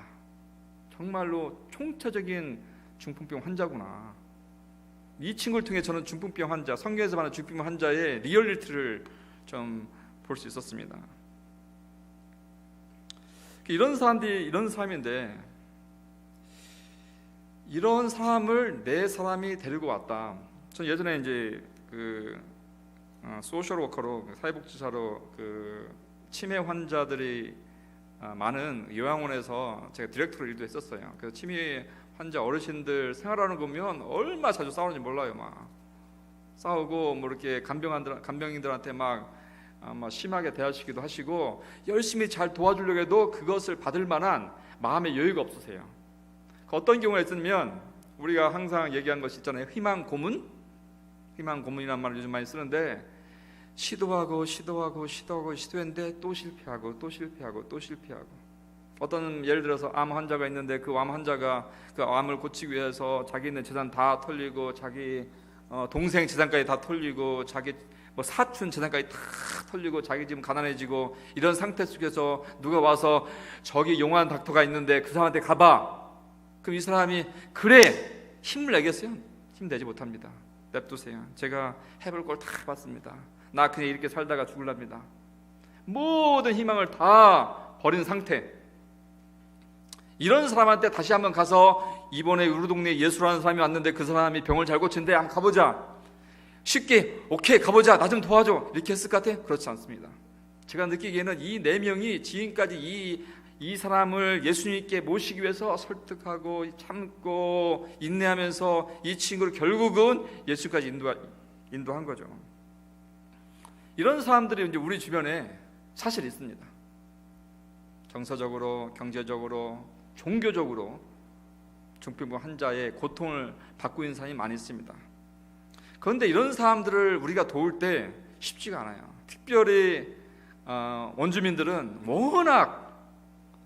S6: 정말로 총체적인 중풍병 환자구나. 이 친구를 통해 저는 중풍병 환자, 성경에서 말하는 중풍병 환자의 리얼리티를 좀 볼 수 있었습니다. 이런 사람인데 이런 사람을 4사람이 데리고 왔다. 저는 예전에 이제 그 소셜 워커로, 사회복지사로 그 치매 환자들이 많은 요양원에서 제가 디렉터로 일도 했었어요. 그래서 치매 환자 어르신들 생활하는 거 보면 얼마나 자주 싸우는지 몰라요. 막 싸우고 뭐 이렇게 간병인들한테 막 아마 심하게 대하시기도 하시고 열심히 잘 도와주려고 해도 그것을 받을 만한 마음의 여유가 없으세요. 어떤 경우가 있으면 우리가 항상 얘기한 것이 있잖아요. 희망 고문? 희망 고문이라는 말을 요즘 많이 쓰는데 시도하고 시도했는데 또 실패하고 어떤 예를 들어서 암 환자가 있는데 그 암 환자가 그 암을 고치기 위해서 자기 있는 재산 다 털리고 자기 동생 재산까지 다 털리고 자기 뭐 사촌 재산까지 다 털리고 자기 지금 가난해지고 이런 상태 속에서 누가 와서 저기 용한 닥터가 있는데 그 사람한테 가봐. 그럼 이 사람이 그래 힘을 내겠어요? 힘내지 못합니다. 냅두세요. 제가 해볼 걸 다 봤습니다. 나 그냥 이렇게 살다가 죽을랍니다. 모든 희망을 다 버린 상태. 이런 사람한테 다시 한번 가서 이번에 우리 동네에 예수라는 사람이 왔는데 그 사람이 병을 잘 고친대. 한번 가보자. 쉽게 오케이 가보자. 나 좀 도와줘. 이렇게 했을 것 같아? 그렇지 않습니다. 제가 느끼기에는 이 4명이 지금까지 이 사람을 예수님께 모시기 위해서 설득하고 참고 인내하면서 이 친구를 결국은 예수까지 인도한 거죠. 이런 사람들이 이제 우리 주변에 사실 있습니다. 정서적으로, 경제적으로, 종교적으로 중풍병 환자의 고통을 받고 있는 사람이 많이 있습니다. 그런데 이런 사람들을 우리가 도울 때 쉽지가 않아요. 특별히 원주민들은 워낙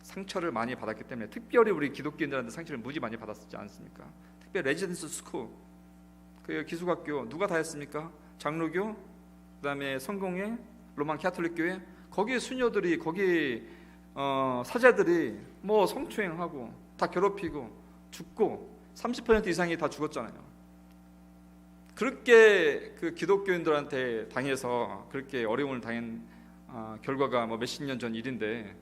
S6: 상처를 많이 받았기 때문에, 특별히 우리 기독교인들한테 상처를 무지 많이 받았지 않습니까? 특별히 레지던스 스쿨, 그 기숙학교 누가 다 했습니까? 장로교, 그다음에 성공회, 로만 캐톨릭 교회, 거기에 수녀들이, 거기 사제들이 뭐 성추행하고 다 괴롭히고 죽고 30% 이상이 다 죽었잖아요. 그렇게 그 기독교인들한테 당해서 그렇게 어려움을 당한 결과가 뭐 몇십 년 전 일인데,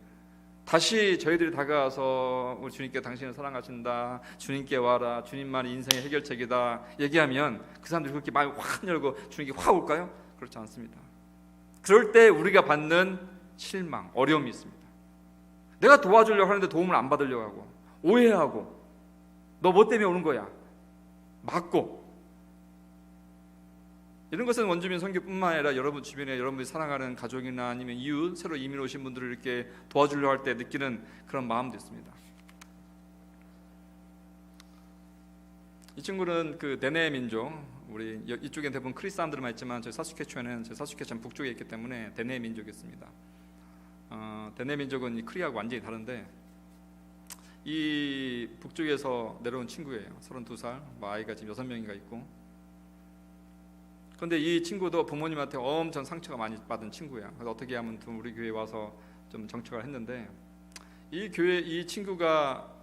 S6: 다시 저희들이 다가와서 우리 주님께 당신을 사랑하신다, 주님께 와라, 주님만이 인생의 해결책이다 얘기하면 그 사람들이 그렇게 마음을 확 열고 주님께 확 올까요? 그렇지 않습니다. 그럴 때 우리가 받는 실망, 어려움이 있습니다. 내가 도와주려고 하는데 도움을 안 받으려고 하고, 오해하고, 너 뭐 때문에 오는 거야? 맞고. 이런 것은 원주민 선교뿐만 아니라 여러분 주변에 여러분이 사랑하는 가족이나 아니면 이웃, 새로 이민 오신 분들을 이렇게 도와주려고 할 때 느끼는 그런 마음도 있습니다. 이 친구는 그 데네 민족, 우리 이쪽엔 대부분 크리스 사람들만 있지만 저희 사스케추안은, 저희 사스케추안 북쪽에 있기 때문에 데네 민족이 있습니다. 데네 민족은 이 크리하고 완전히 다른데, 이 북쪽에서 내려온 친구예요. 32살, 뭐 아이가 지금 6명인가 있고. 그런데 이 친구도 부모님한테 엄청 상처가 많이 받은 친구야. 그래서 어떻게 하면 우리 교회에 와서 좀 정착을 했는데, 이 친구가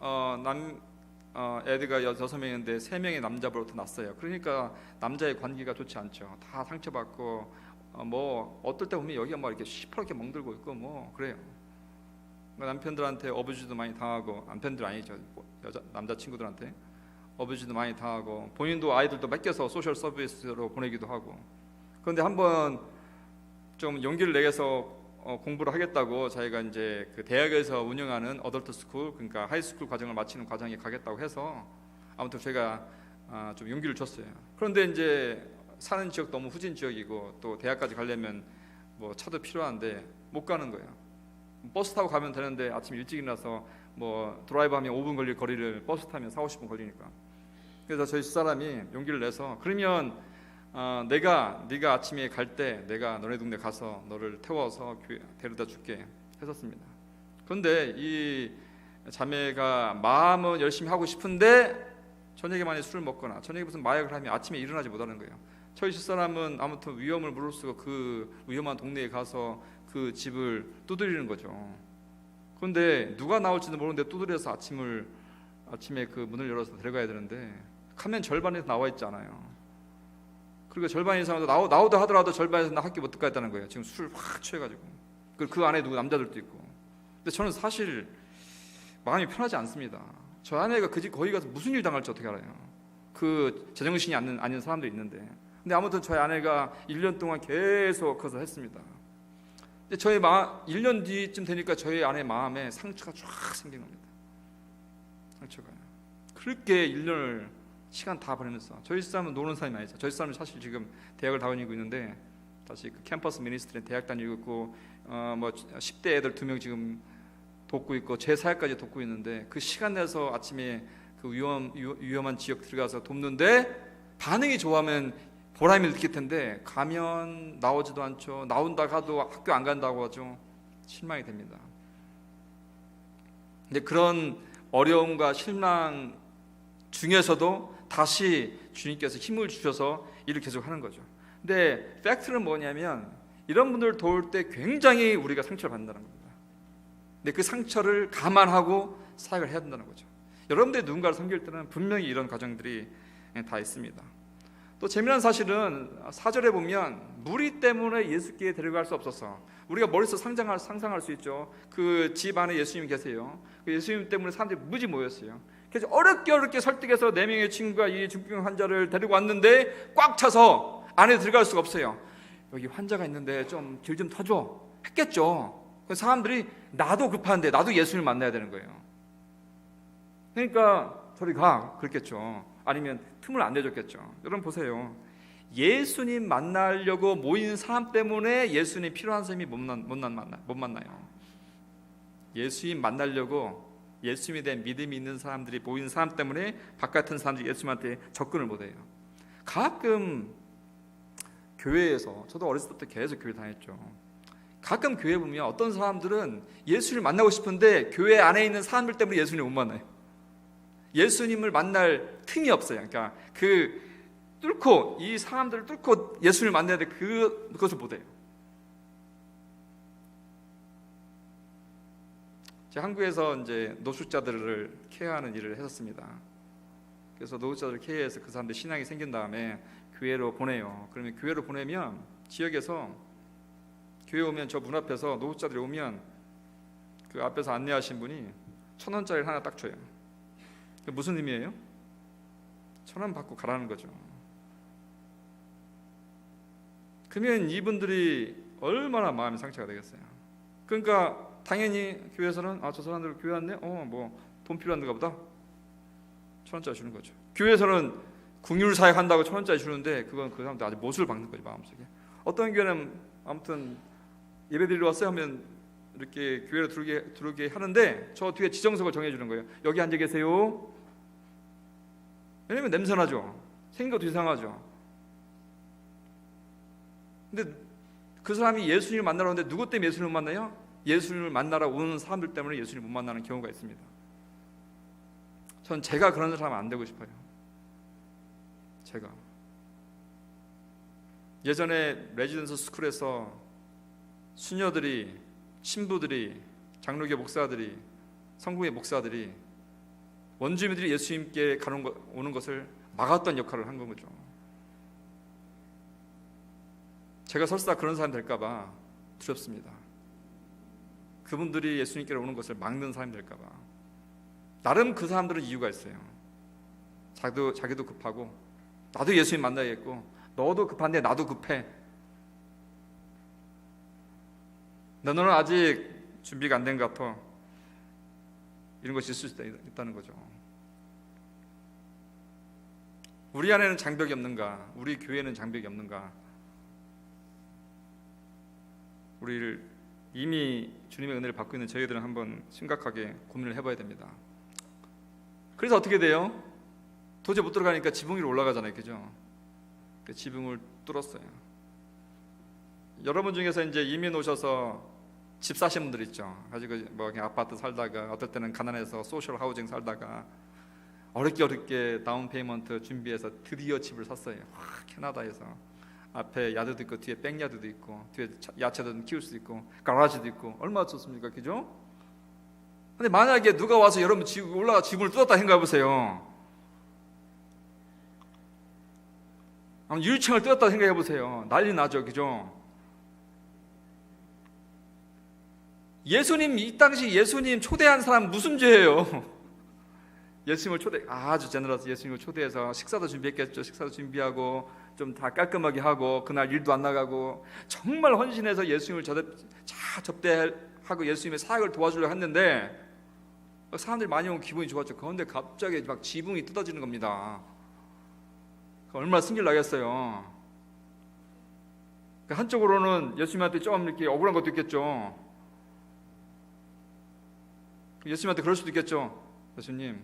S6: 애들가 6명인데 3명의 남자로부터 났어요. 그러니까 남자의 관계가 좋지 않죠. 다 상처받고 뭐 어떨 때 보면 여기가 막 이렇게 시퍼렇게 멍들고 있고 뭐 그래요. 남편들한테 어부지도 많이 당하고, 남편들 아니죠, 남자 친구들한테 어부지도 많이 당하고, 본인도 아이들도 맡겨서 소셜 서비스로 보내기도 하고. 그런데 한번 좀 용기를 내서 공부를 하겠다고 자기가 이제 그 대학에서 운영하는 어덜트 스쿨, 그러니까 하이스쿨 과정을 마치는 과정에 가겠다고 해서 아무튼 제가 좀 용기를 줬어요. 그런데 이제 사는 지역 너무 후진 지역이고 또 대학까지 가려면 뭐 차도 필요한데 못 가는 거예요. 버스 타고 가면 되는데 아침 일찍 일어나서 뭐 드라이브하면 5분 걸릴 거리를 버스 타면 40-50분 걸리니까. 그래서 저희 집사람이 용기를 내서, 그러면 네가 아침에 갈 때 내가 너네 동네 가서 너를 태워서 교회 데려다 줄게 했었습니다. 그런데 이 자매가 마음은 열심히 하고 싶은데 저녁에 많이 술을 먹거나 저녁에 무슨 마약을 하면 아침에 일어나지 못하는 거예요. 저희 집사람은 아무튼 위험을 무릅쓰고 그 위험한 동네에 가서 그 집을 두드리는 거죠. 그런데 누가 나올지도 모르는데 두드려서 아침에 그 문을 열어서 데려가야 되는데 가면 절반에서 나와 있잖아요. 그리고 절반 이상도 나오다 하더라도 절반에서 나 학교 못 들어갔다는 거예요. 지금 술 확 취해가지고. 그 안에 누구 남자들도 있고. 근데 저는 사실 마음이 편하지 않습니다. 저 아내가 그 집 거기 가서 무슨 일 당할지 어떻게 알아요? 그 제정신이 아닌 사람들이 있는데. 근데 아무튼 저희 아내가 1년 동안 계속 그것을 했습니다. 근데 저희 1년 뒤쯤 되니까 저희 아내 마음에 상처가 쫙 생긴 겁니다. 상처가. 그렇게 1년을 시간 다 보내면서, 저희 사람은 노는 사람이 아니죠. 저희 사람은 사실 지금 대학을 다니고 있는데 다시 그 캠퍼스 미니스트리 대학 다니고 있고 뭐 10대 애들 2명 지금 돕고 있고 제 사역까지 돕고 있는데 그 시간 내서 아침에 그 위험한 지역 들어가서 돕는데 반응이 좋아하면 보람을 느낄 텐데 가면 나오지도 않죠. 나온다 가도 학교 안 간다고 하죠. 실망이 됩니다. 근데 그런 어려움과 실망 중에서도 다시 주님께서 힘을 주셔서 일을 계속하는 거죠. 근데 팩트는 뭐냐면 이런 분들을 도울 때 굉장히 우리가 상처를 받는다는 겁니다. 근데 그 상처를 감안하고 사역을 해야 된다는 거죠. 여러분들이 누군가를 섬길 때는 분명히 이런 과정들이 다 있습니다. 또 재미난 사실은 4절에 보면 무리 때문에 예수께 데려갈 수 없어서, 우리가 머릿속 상상할 수 있죠. 그 집 안에 예수님이 계세요. 그 예수님 때문에 사람들이 무지 모였어요. 그래서 어렵게 설득해서 4명의 친구가 이 중풍 환자를 데리고 왔는데 꽉 차서 안에 들어갈 수가 없어요. 여기 환자가 있는데 좀 길 좀 터줘 했겠죠. 그래서 사람들이 나도 급한데 나도 예수님을 만나야 되는 거예요. 그러니까 저리 가 그랬겠죠. 아니면 틈을 안 내줬겠죠. 여러분 보세요. 예수님 만나려고 모인 사람 때문에 예수님 필요한 사람이 못 만나요. 예수님 만나려고 예수님에 대한 믿음이 있는 사람들이 모인 사람 때문에 바깥은 사람들이 예수님한테 접근을 못해요. 가끔 교회에서, 저도 어렸을 때부터 계속 교회 다녔죠. 가끔 교회 보면 어떤 사람들은 예수님을 만나고 싶은데 교회 안에 있는 사람들 때문에 예수님을 못 만나요. 예수님을 만날 틈이 없어요. 그러니까 이 사람들을 뚫고 예수님을 만나야 돼. 그것을 못해요. 제가 한국에서 이제 노숙자들을 케어하는 일을 했었습니다. 그래서 노숙자들을 케어해서 그 사람들 신앙이 생긴 다음에 교회로 보내요. 그러면 교회로 보내면 지역에서 교회 오면 저 문 앞에서 노숙자들이 오면 그 앞에서 안내하신 분이 1,000원짜리를 하나 딱 줘요. 그게 무슨 의미예요? 1,000원 받고 가라는 거죠. 그러면 이분들이 얼마나 마음이 상처가 되겠어요. 그러니까 당연히 교회에서는 저 사람들 교회 왔네? 뭐 돈 필요한가 보다. 1,000원짜리 주는 거죠. 교회에서는 궁율 사역 한다고 1,000원짜리 주는데 그건 그 사람들 아주 못을 박는 거죠, 마음속에. 어떤 교회는 아무튼 예배 드리러 왔어요 하면 이렇게 교회로 들어오게 하는데 저 뒤에 지정석을 정해주는 거예요. 여기 앉아 계세요. 왜냐면 냄새나죠. 생긴 것도 이상하죠. 근데 그 사람이 예수님을 만나러 오는데 누구 때문에 예수님을 만나요? 예수님을 만나러 오는 사람들 때문에 예수님을 못 만나는 경우가 있습니다. 전 제가 그런 사람 안 되고 싶어요. 제가 예전에 레지던스 스쿨에서 수녀들이, 신부들이, 장로교 목사들이, 성공회 목사들이 원주민들이 예수님께 오는 것을 막았던 역할을 한 거죠. 제가 설사 그런 사람 될까 봐 두렵습니다. 그분들이 예수님께로 오는 것을 막는 사람이 될까 봐. 나름 그 사람들은 이유가 있어요. 자기도 급하고 나도 예수님 만나야겠고 너도 급한데 나도 급해. 너는 아직 준비가 안 된 것 같아. 이런 것이 있을 수 있다는 거죠. 우리 안에는 장벽이 없는가? 우리 교회는 장벽이 없는가? 우리를 이미 주님의 은혜를 받고 있는 저희들은 한번 심각하게 고민을 해봐야 됩니다. 그래서 어떻게 돼요? 도저히 못 들어가니까 지붕 위로 올라가잖아요, 그죠? 그 지붕을 뚫었어요. 여러분 중에서 이제 이민 오셔서 집 사신 분들 있죠. 가지고 뭐 그냥 아파트 살다가 어떨 때는 가난해서 소셜 하우징 살다가 어렵게 다운 페이먼트 준비해서 드디어 집을 샀어요. 캐나다에서 앞에 야드도 있고 뒤에 백야드도 있고 뒤에 야채도 키울 수 있고 가라지도 있고 얼마나 좋습니까, 그죠? 근데 만약에 누가 와서 여러분 올라가 지붕을 뚫었다 생각해 보세요. 유리창을 뚫었다 생각해 보세요. 난리 나죠, 그죠? 이 당시 예수님 초대한 사람 무슨 죄예요? 예수님을 아주 제너러스 예수님을 초대해서 식사도 준비했겠죠. 식사도 준비하고 좀 다 깔끔하게 하고 그날 일도 안 나가고 정말 헌신해서 예수님을 접대하고 예수님의 사역을 도와주려고 했는데 사람들이 많이 오면 기분이 좋았죠. 그런데 갑자기 막 지붕이 뜯어지는 겁니다. 얼마나 승질 나겠어요. 한쪽으로는 예수님한테 좀 이렇게 억울한 것도 있겠죠. 예수님한테 그럴 수도 있겠죠. 예수님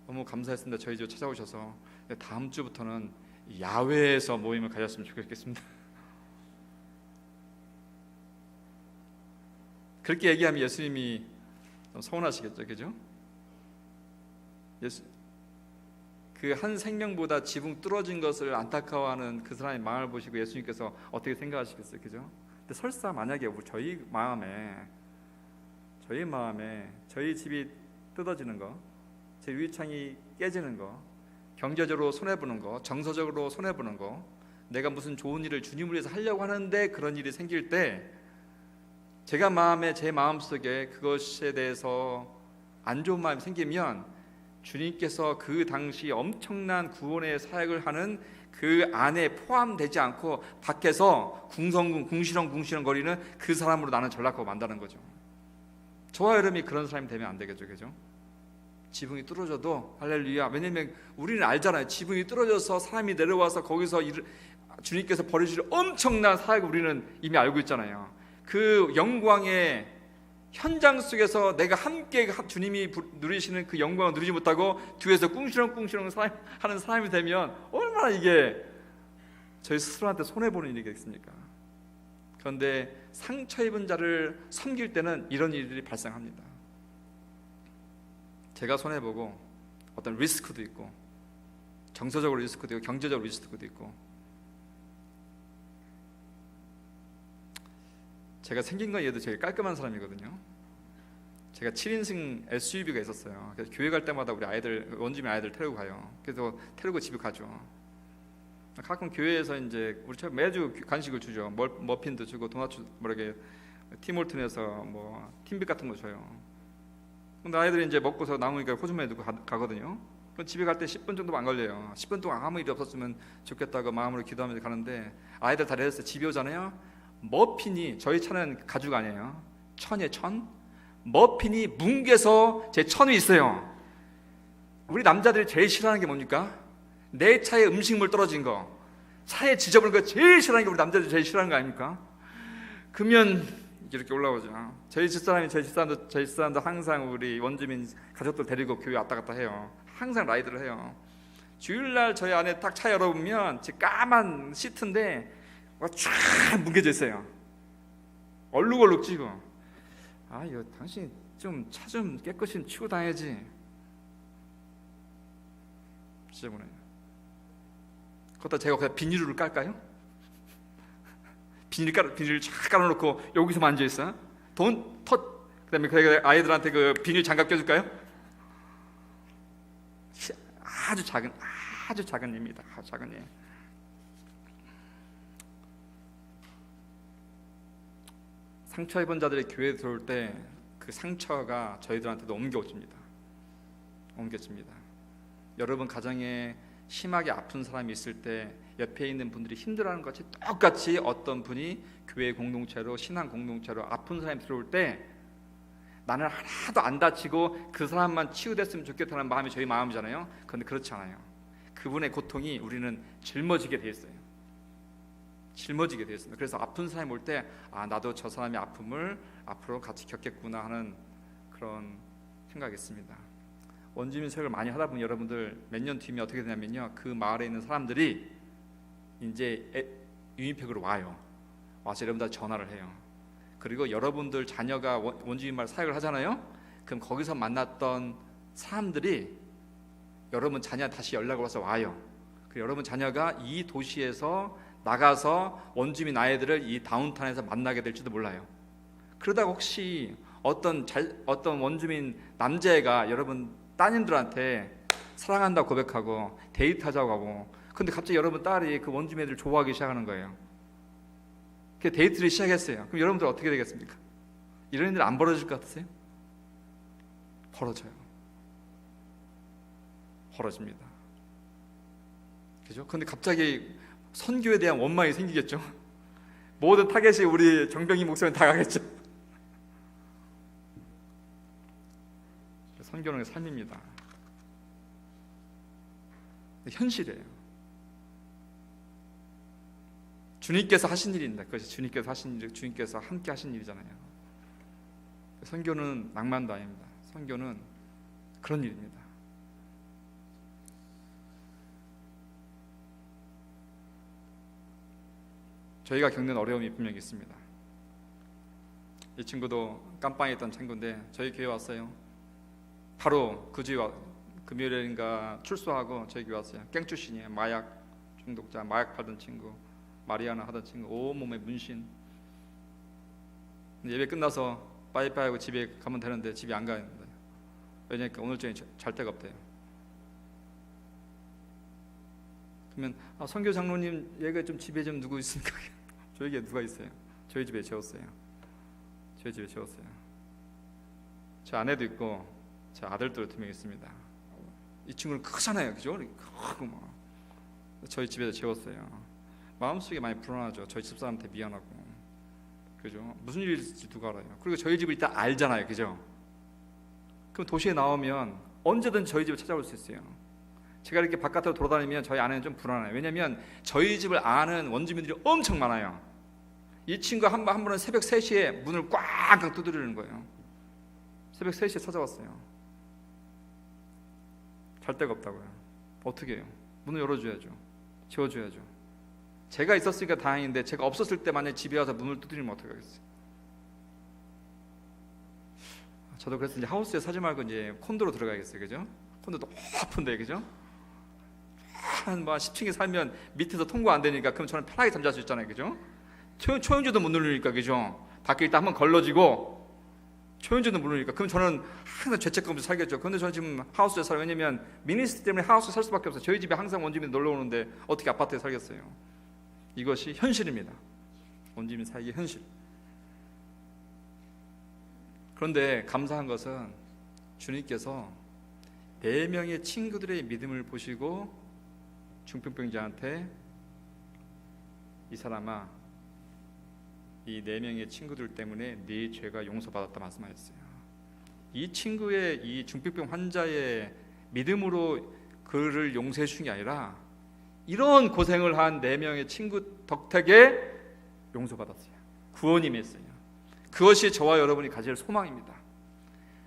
S6: 너무 감사했습니다. 저희 집 찾아오셔서 다음 주부터는 야외에서 모임을 가졌으면 좋겠습니다. 그렇게 얘기하면 예수님이 서운하시겠죠, 그죠? 그 한 생명보다 지붕 뚫어진 것을 안타까워하는 그 사람의 마음을 보시고 예수님께서 어떻게 생각하시겠어요, 그죠? 근데 설사 만약에 저희 마음에 저희 집이 뜯어지는 거, 제 유리창이 깨지는 거, 경제적으로 손해 보는 거, 정서적으로 손해 보는 거, 내가 무슨 좋은 일을 주님을 위해서 하려고 하는데 그런 일이 생길 때 제 마음속에 그것에 대해서 안 좋은 마음이 생기면 주님께서 그 당시 엄청난 구원의 사역을 하는 그 안에 포함되지 않고 밖에서 궁시렁 거리는 그 사람으로 나는 전락하고 만다는 거죠. 저와 여러분이 그런 사람이 되면 안 되겠죠, 그죠? 지붕이 뚫어져도 할렐루야. 왜냐면 우리는 알잖아요. 지붕이 뚫어져서 사람이 내려와서 거기서 주님께서 벌이실 엄청난 사역을 우리는 이미 알고 있잖아요. 그 영광의 현장 속에서 내가 함께 주님이 누리시는 그 영광을 누리지 못하고 뒤에서 꿍시렁 하는 사람이 되면 얼마나 이게 저희 스스로한테 손해보는 일이겠습니까? 그런데 상처 입은 자를 섬길 때는 이런 일들이 발생합니다. 제가 손해보고 어떤 리스크도 있고, 정서적으로 리스크도 있고, 경제적으로 리스크도 있고, 제가 생긴 건 얘도 되게 깔끔한 사람이거든요. 제가 7인승 SUV가 있었어요. 그래서 교회 갈 때마다 우리 아이들, 원주민 아이들 태우고 가요. 그래서 태우고 집에 가죠. 가끔 교회에서 이제 우리 매주 간식을 주죠. 머핀도 주고 도넛 뭐렇게 팀홀튼에서 뭐 팀빅 같은 거 줘요. 근데 아이들이 이제 먹고서 남으니까 호주머니에 넣고 가거든요. 그럼 집에 갈 때 10분 정도 안 걸려요. 10분 동안 아무 일이 없었으면 좋겠다고 마음으로 기도하면서 가는데 아이들 다 내렸어요. 집에 오잖아요. 머핀이, 저희 차는 가죽 아니에요. 천이에요, 천. 머핀이 뭉개서 제 천 위에 있어요. 우리 남자들이 제일 싫어하는 게 뭡니까? 내 차에 음식물 떨어진 거, 차에 지저분한 거 제일 싫어하는 게 우리 남자들이 제일 싫어하는 거 아닙니까? 그러면 이렇게 올라오죠. 저희 집사람도 항상 우리 원주민 가족들 데리고 교회 왔다 갔다 해요. 항상 라이드를 해요. 주일날 저희 안에 딱 차 열어보면 제 까만 시트인데 쫙 뭉개져 있어요. 얼룩얼룩 찌고, 아 이거 당신 좀 차 좀 깨끗이 치고 다녀야지. 지저분해요. 그것다 제가 그냥 비닐을 깔까요? 비닐을 쫙 깔아놓고 여기서만 앉아있어요? 그다음에 아이들한테 그 비닐 장갑 껴줄까요? 아주 작은 일입니다. 아주 작은 일. 상처 입은 자들이 교회에 들어올 때 그 상처가 저희들한테도 옮겨집니다. 여러분 가정에 심하게 아픈 사람이 있을 때 옆에 있는 분들이 힘들어하는 것 같이 똑같이 어떤 분이 교회 공동체로, 신앙 공동체로 아픈 사람이 들어올 때 나는 하나도 안 다치고 그 사람만 치유됐으면 좋겠다는 마음이 저희 마음이잖아요. 그런데 그렇지 않아요. 그분의 고통이 우리는 짊어지게 돼 있어요. 그래서 아픈 사람이 올 때 나도 저 사람의 아픔을 앞으로 같이 겪겠구나 하는 그런 생각이 있습니다. 원주민 사역을 많이 하다 보면 여러분들 몇 년 뒤면 어떻게 되냐면요, 그 마을에 있는 사람들이 이제 유인팩으로 와서 여러분들 전화를 해요. 그리고 여러분들 자녀가 원주민 마을 사역을 하잖아요. 그럼 거기서 만났던 사람들이 여러분 자녀한테 다시 연락을 와요. 그리고 여러분 자녀가 이 도시에서 나가서 원주민 아이들을 이 다운타운에서 만나게 될지도 몰라요. 그러다가 혹시 어떤 원주민 남자애가 여러분 따님들한테 사랑한다고 고백하고 데이트하자고 하고, 근데 갑자기 여러분 딸이 그 원주민 애들 좋아하기 시작하는 거예요. 그 데이트를 시작했어요. 그럼 여러분들 어떻게 되겠습니까? 이런 일 안 벌어질 것 같으세요? 벌어집니다. 그죠? 근데 갑자기 선교에 대한 원망이 생기겠죠. 모든 타겟이 우리 정병희 목사님 다 가겠죠. 선교는 삶입니다. 현실이에요. 주님께서 하신 일입니다. 그것이 주님께서 하신 일, 주님께서 함께 하신 일이잖아요. 선교는 낭만도 아닙니다. 선교는 그런 일입니다. 저희가 겪는 어려움이 분명히 있습니다. 이 친구도 깜빵에 있던 친구인데 저희 교회 왔어요. 바로 그 주에 금요일인가 출소하고 저희 교회 왔어요. 깽 출신이에요. 마약 중독자, 마약 팔던 친구, 마리아나 하던 친구, 온몸에 문신. 예배 끝나서 빠이빠이 하고 집에 가면 되는데 집에 안 가요. 왜냐니까 오늘 저녁에 잘 데가 없대요. 그러면 선교 장로님 얘가 좀 집에 좀 누구 있습니까? 저희 집에 누가 있어요? 저희 집에 재웠어요. 저희 집에 재웠어요. 저 아내도 있고 저 아들도 2명 있습니다. 이 친구는 크잖아요, 그죠? 크고 막 저희 집에서 재웠어요. 마음속에 많이 불안하죠. 저희 집사람한테 미안하고, 그죠? 무슨 일이 있을지 누가 알아요? 그리고 저희 집을 일단 알잖아요, 그죠? 그럼 도시에 나오면 언제든 저희 집에 찾아올 수 있어요. 제가 이렇게 바깥으로 돌아다니면 저희 아내는 좀 불안해요. 왜냐하면 저희 집을 아는 원주민들이 엄청 많아요. 이 친구가 한 번은 새벽 3시에 문을 꽉 두드리는 거예요. 새벽 3시에 찾아왔어요. 잘 데가 없다고요. 어떻게 해요? 문을 열어줘야죠. 재워줘야죠. 제가 있었으니까 다행인데 제가 없었을 때 만약에 집에 와서 문을 두드리면 어떻게 하겠어요? 저도 그래서 이제 하우스에 사지 말고 이제 콘도로 들어가야겠어요, 그죠? 콘도 높은데, 그죠? 한 10층에 살면 밑에서 통과 안 되니까 그럼 저는 편하게 잠잘 수 있잖아요, 그죠? 초연주도 못 누르니까, 그죠? 밖에 일단 한번 걸러지고 초연주도 못 누르니까 그럼 저는 항상 죄책감 없이 살겠죠. 그런데 저는 지금 하우스에 살아요. 왜냐면 미니스트 때문에 하우스에 살 수밖에 없어요. 저희 집에 항상 원주민 놀러 오는데 어떻게 아파트에 살겠어요? 이것이 현실입니다. 원주민 살기 현실. 그런데 감사한 것은 주님께서 4명의 친구들의 믿음을 보시고 중풍병자한테 이 사람아, 이 4명의 친구들 때문에 네 죄가 용서받았다 말씀하셨어요. 이 친구의, 이 중풍병 환자의 믿음으로 그를 용서해 주신 게 아니라 이런 고생을 한 4명의 친구 덕택에 용서받았어요. 구원이 맺었어요. 그것이 저와 여러분이 가질 소망입니다.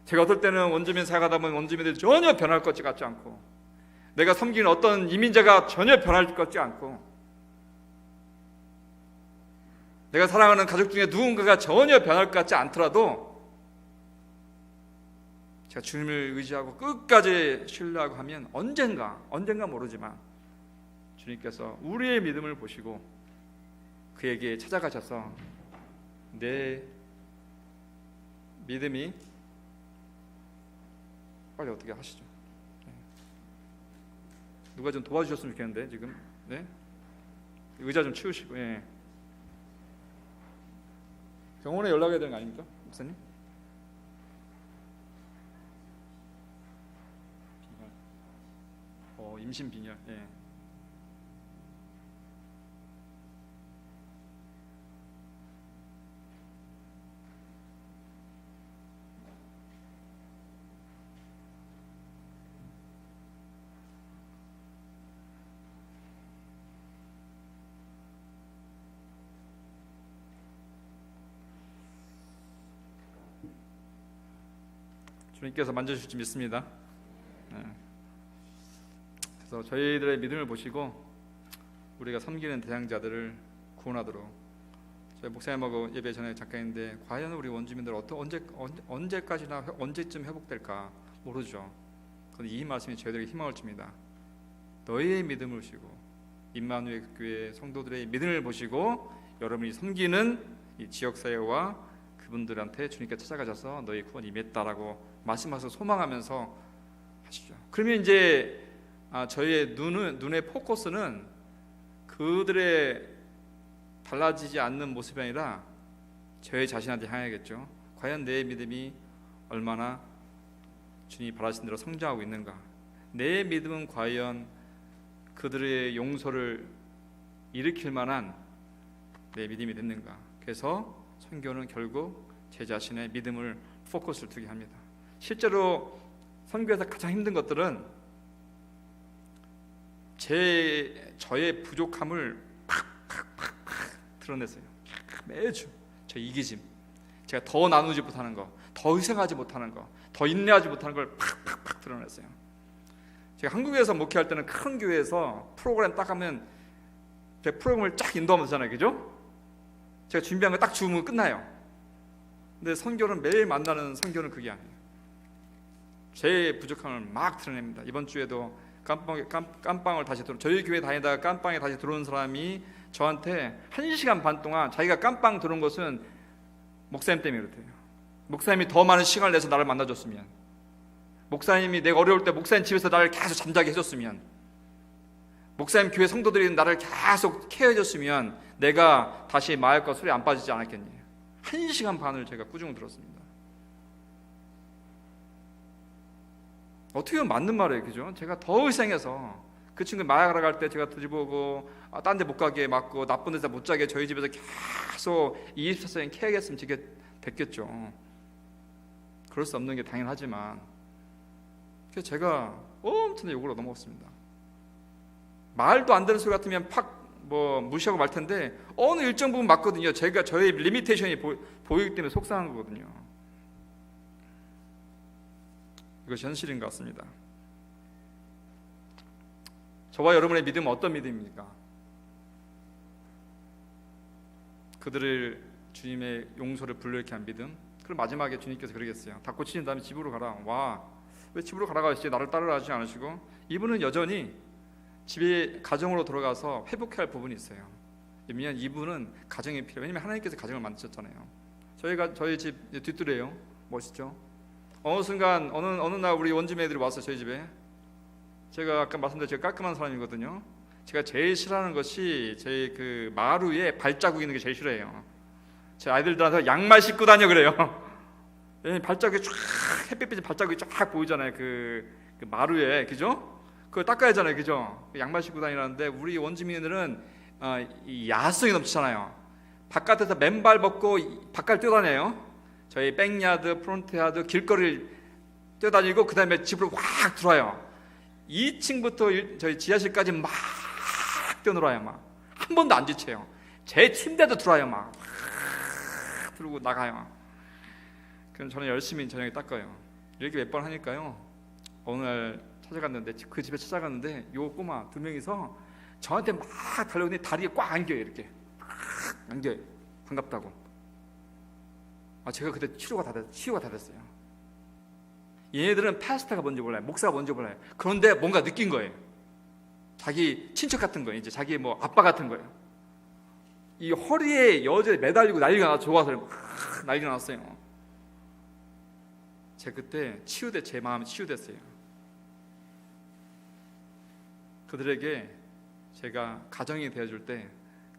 S6: 제가 어떨 때는 원주민 살아가다 보면 원주민들이 전혀 변할 것 같지 않고, 내가 섬기는 어떤 이민자가 전혀 변할 것 같지 않고, 내가 사랑하는 가족 중에 누군가가 전혀 변할 것 같지 않더라도 제가 주님을 의지하고 끝까지 신뢰하고 하면 언젠가 모르지만 주님께서 우리의 믿음을 보시고 그에게 찾아가셔서 내 믿음이, 빨리 어떻게 하시죠? 누가 좀 도와주셨으면 좋겠는데 지금. 네? 의자 좀 치우시고. 예. 병원에 연락해야 되는 거 아닙니까, 목사님? 빈혈. 임신 빈혈. 예. 주님께서 만져주실 줄 믿습니다. 그래서 저희들의 믿음을 보시고 우리가 섬기는 대상자들을 구원하도록, 저희 목사님하고 예배 전에 잠깐 했는데 과연 우리 원주민들 언제까지나 언제쯤 회복될까 모르죠. 그런데 이 말씀이 저희들에게 희망을 줍니다. 너희의 믿음을 보시고, 임마누엘 교회 성도들의 믿음을 보시고 여러분이 섬기는 이 지역사회와 그분들한테 주님께 찾아가셔서 너희 구원이 임했다라고 말씀하셔서 소망하면서 하시죠. 그러면 이제 저희의 눈의 포커스는 그들의 달라지지 않는 모습이 아니라 저희 자신한테 향해야겠죠. 과연 내 믿음이 얼마나 주님이 바라신 대로 성장하고 있는가, 내 믿음은 과연 그들의 용서를 일으킬 만한 내 믿음이 됐는가. 그래서 선교는 결국 제 자신의 믿음을 포커스를 두게 합니다. 실제로 선교에서 가장 힘든 것들은 저의 부족함을 팍팍팍팍 드러냈어요. 매주 저 이기심, 제가 더 나누지 못하는 거, 더 희생하지 못하는 거, 더 인내하지 못하는 걸 팍팍팍 드러냈어요. 제가 한국에서 목회할 때는 큰 교회에서 프로그램 딱 하면 제가 프로그램을 쫙 인도하면 되잖아요, 그죠? 제가 준비한 거 딱 주면 끝나요. 근데 선교는 매일 만나는 선교는 그게 아니에요. 제 부족함을 막 드러냅니다. 이번 주에도 깜빵을 다시 저희 교회 다니다가 깜빵에 다시 들어온 사람이 저한테 1시간 반 동안 자기가 깜빵 들어온 것은 목사님 때문에 그렇대요. 목사님이 더 많은 시간을 내서 나를 만나줬으면, 목사님이 내가 어려울 때 목사님 집에서 나를 계속 잠자게 해줬으면, 목사님 교회 성도들이 나를 계속 케어해줬으면 내가 다시 마약과 술에 안 빠지지 않았겠니. 1시간 반을 제가 꾸준히 들었습니다. 어떻게 보면 맞는 말이에요, 그죠? 제가 더 희생해서 그 친구 마약하러 갈 때 제가 들이보고 딴 데 못 가게 막고 나쁜 데서 못 자게 저희 집에서 계속 24시간 케어했으면 되게 됐겠죠. 그럴 수 없는 게 당연하지만 그래서 제가 엄청나게 욕을 얻어먹었습니다. 말도 안 되는 소리 같으면 팍 무시하고 말 텐데 어느 일정 부분 맞거든요. 제가 저의 리미테이션이 보이기 때문에 속상한 거거든요. 이것이 현실인 것 같습니다. 저와 여러분의 믿음은 어떤 믿음입니까? 그들을 주님의 용서를 불러일으키게 한 믿음? 그럼 마지막에 주님께서 그러겠어요. 다 고치신 다음에 집으로 가라. 와, 왜 집으로 가라고 하시지? 나를 따르라 하지 않으시고. 이분은 여전히 집에 가정으로 들어가서 회복해야 할 부분이 있어요. 왜냐하면 이분은 가정이 필요해요. 왜냐하면 하나님께서 가정을 만드셨잖아요. 저희 집 뒷뜰이에요. 멋있죠? 어느 순간 어느 날 우리 원주민 애들이 왔어요. 저희 집에. 제가 아까 말씀드린 제가 깔끔한 사람이거든요. 제가 제일 싫어하는 것이 제 그 마루에 발자국 있는 게 제일 싫어해요. 제 아이들한테 양말 신고 다녀 그래요. 발자국이 쫙 햇빛 발자국이 쫙 보이잖아요. 그 마루에, 그죠? 그걸 닦아야 하잖아요, 그죠? 양말 신고 다니라는데 우리 원주민들은 이 야성이 넘치잖아요. 바깥에서 맨발 벗고 바깥을 뛰어다녀요. 저희 백야드, 프론트야드, 길거리를 뛰어다니고 그 다음에 집으로 확 들어와요. 2층부터 저희 지하실까지 막 뛰어놀아요. 막 한 번도 안 지쳐요. 제 침대도 들어와요. 막 들고 나가요. 그럼 저는 열심히 저녁에 닦아요. 이렇게 몇 번 하니까요, 어느 날 찾아갔는데 그 집에 찾아갔는데 요 꼬마 2명이서 저한테 막 달려오더니 다리에 꽉 안겨요. 이렇게 안겨요. 반갑다고. 제가 그때 치유가 다 됐어요. 얘네들은 파스타가 뭔지 몰라요. 목사가 뭔지 몰라요. 그런데 뭔가 느낀 거예요. 자기 친척 같은 거예요. 이제 자기 아빠 같은 거예요. 이 허리에 여자에 매달리고 난리가 나서 좋아서 난리가 났어요. 제가 그때 제 마음이 치유됐어요. 그들에게 제가 가정이 되어줄 때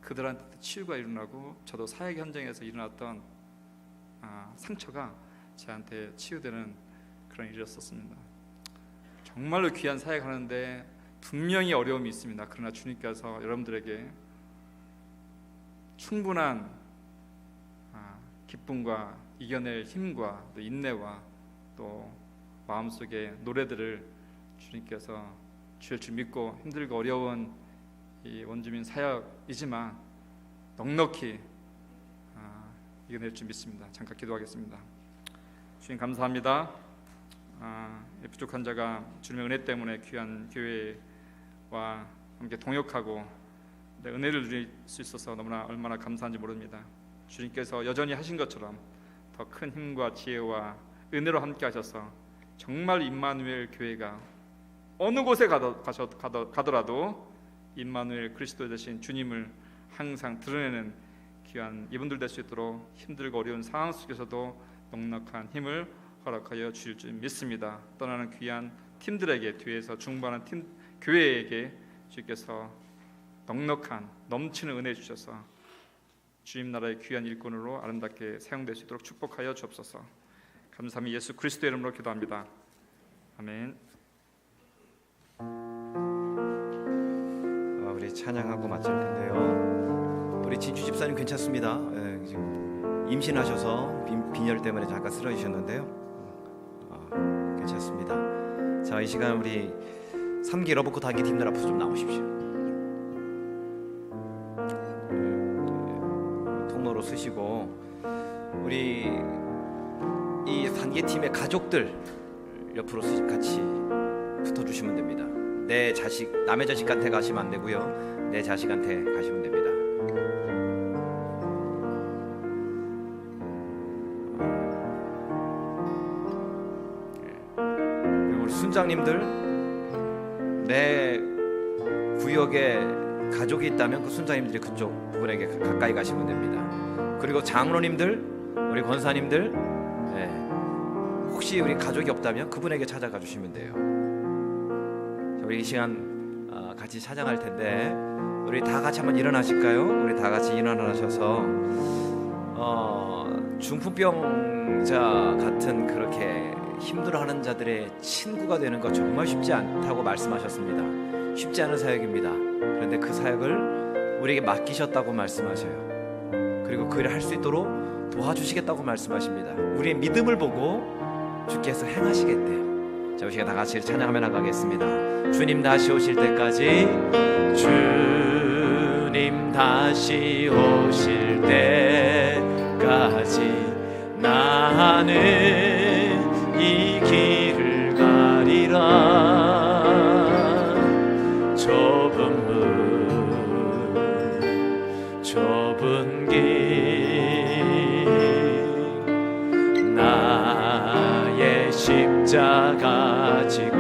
S6: 그들한테 치유가 일어나고 저도 사역 현장에서 일어났던 상처가 저한테 치유되는 그런 일이었었습니다. 정말로 귀한 사역하는데 분명히 어려움이 있습니다. 그러나 주님께서 여러분들에게 충분한 기쁨과 이겨낼 힘과 또 인내와 또 마음속에 노래들을 주님께서 주실 줄 믿고 힘들고 어려운 이 원주민 사역이지만 넉넉히 이겨낼 줄 믿습니다. 잠깐 기도하겠습니다. 주님 감사합니다. 부족한 자가 주님의 은혜 때문에 귀한 교회와 함께 동역하고 은혜를 누릴 수 있어서 너무나 얼마나 감사한지 모릅니다. 주님께서 여전히 하신 것처럼 더 큰 힘과 지혜와 은혜로 함께 하셔서 정말 임마누엘 교회가 어느 곳에 가더라도 임마누엘 그리스도 되신 주님을 항상 드러내는 귀한 이분들 될 수 있도록 힘들고 어려운 상황 속에서도 넉넉한 힘을 허락하여 주실 줄 믿습니다. 떠나는 귀한 팀들에게, 뒤에서 중보하는 팀 교회에게 주께서 넉넉한 넘치는 은혜 주셔서 주님 나라의 귀한 일꾼으로 아름답게 사용될 수 있도록 축복하여 주옵소서. 감사합니다. 예수 그리스도의 이름으로 기도합니다. 아멘.
S1: 우리 찬양하고 마칠 텐데요. 우리 진주 집사님 괜찮습니다. 지금 임신하셔서 빈혈 때문에 잠깐 쓰러지셨는데요. 괜찮습니다. 자, 이 시간 우리 3기 러브코 단기 팀들 앞으로 좀 나오십시오.
S2: 우리 이 산계팀의 가족들 옆으로 같이 붙어주시면 됩니다. 내 자식, 남의 자식한테 가시면 안 되고요. 내 자식한테 가시면 됩니다. 그리고 우리 순장님들, 내 구역에 가족이 있다면 그 순장님들이 그쪽 부분에게 가까이 가시면 됩니다. 그리고 장로님들, 우리 권사님들, 혹시 우리 가족이 없다면 그분에게 찾아가 주시면 돼요. 자, 우리 이 시간 같이 찬양할 텐데 우리 다 같이 한번 일어나실까요? 우리 다 같이 일어나셔서 중풍병자 같은 그렇게 힘들어하는 자들의 친구가 되는 거 정말 쉽지 않다고 말씀하셨습니다. 쉽지 않은 사역입니다. 그런데 그 사역을 우리에게 맡기셨다고 말씀하셔요. 그리고 그 일을 할 수 있도록 도와주시겠다고 말씀하십니다. 우리의 믿음을 보고 주께서 행하시겠대요. 자, 우리 다 같이 찬양하며 나가겠습니다. 주님 다시 오실 때까지, 주님 다시 오실 때까지 나는 이 길을 가리라. 좁은 길 나의 십자가 지고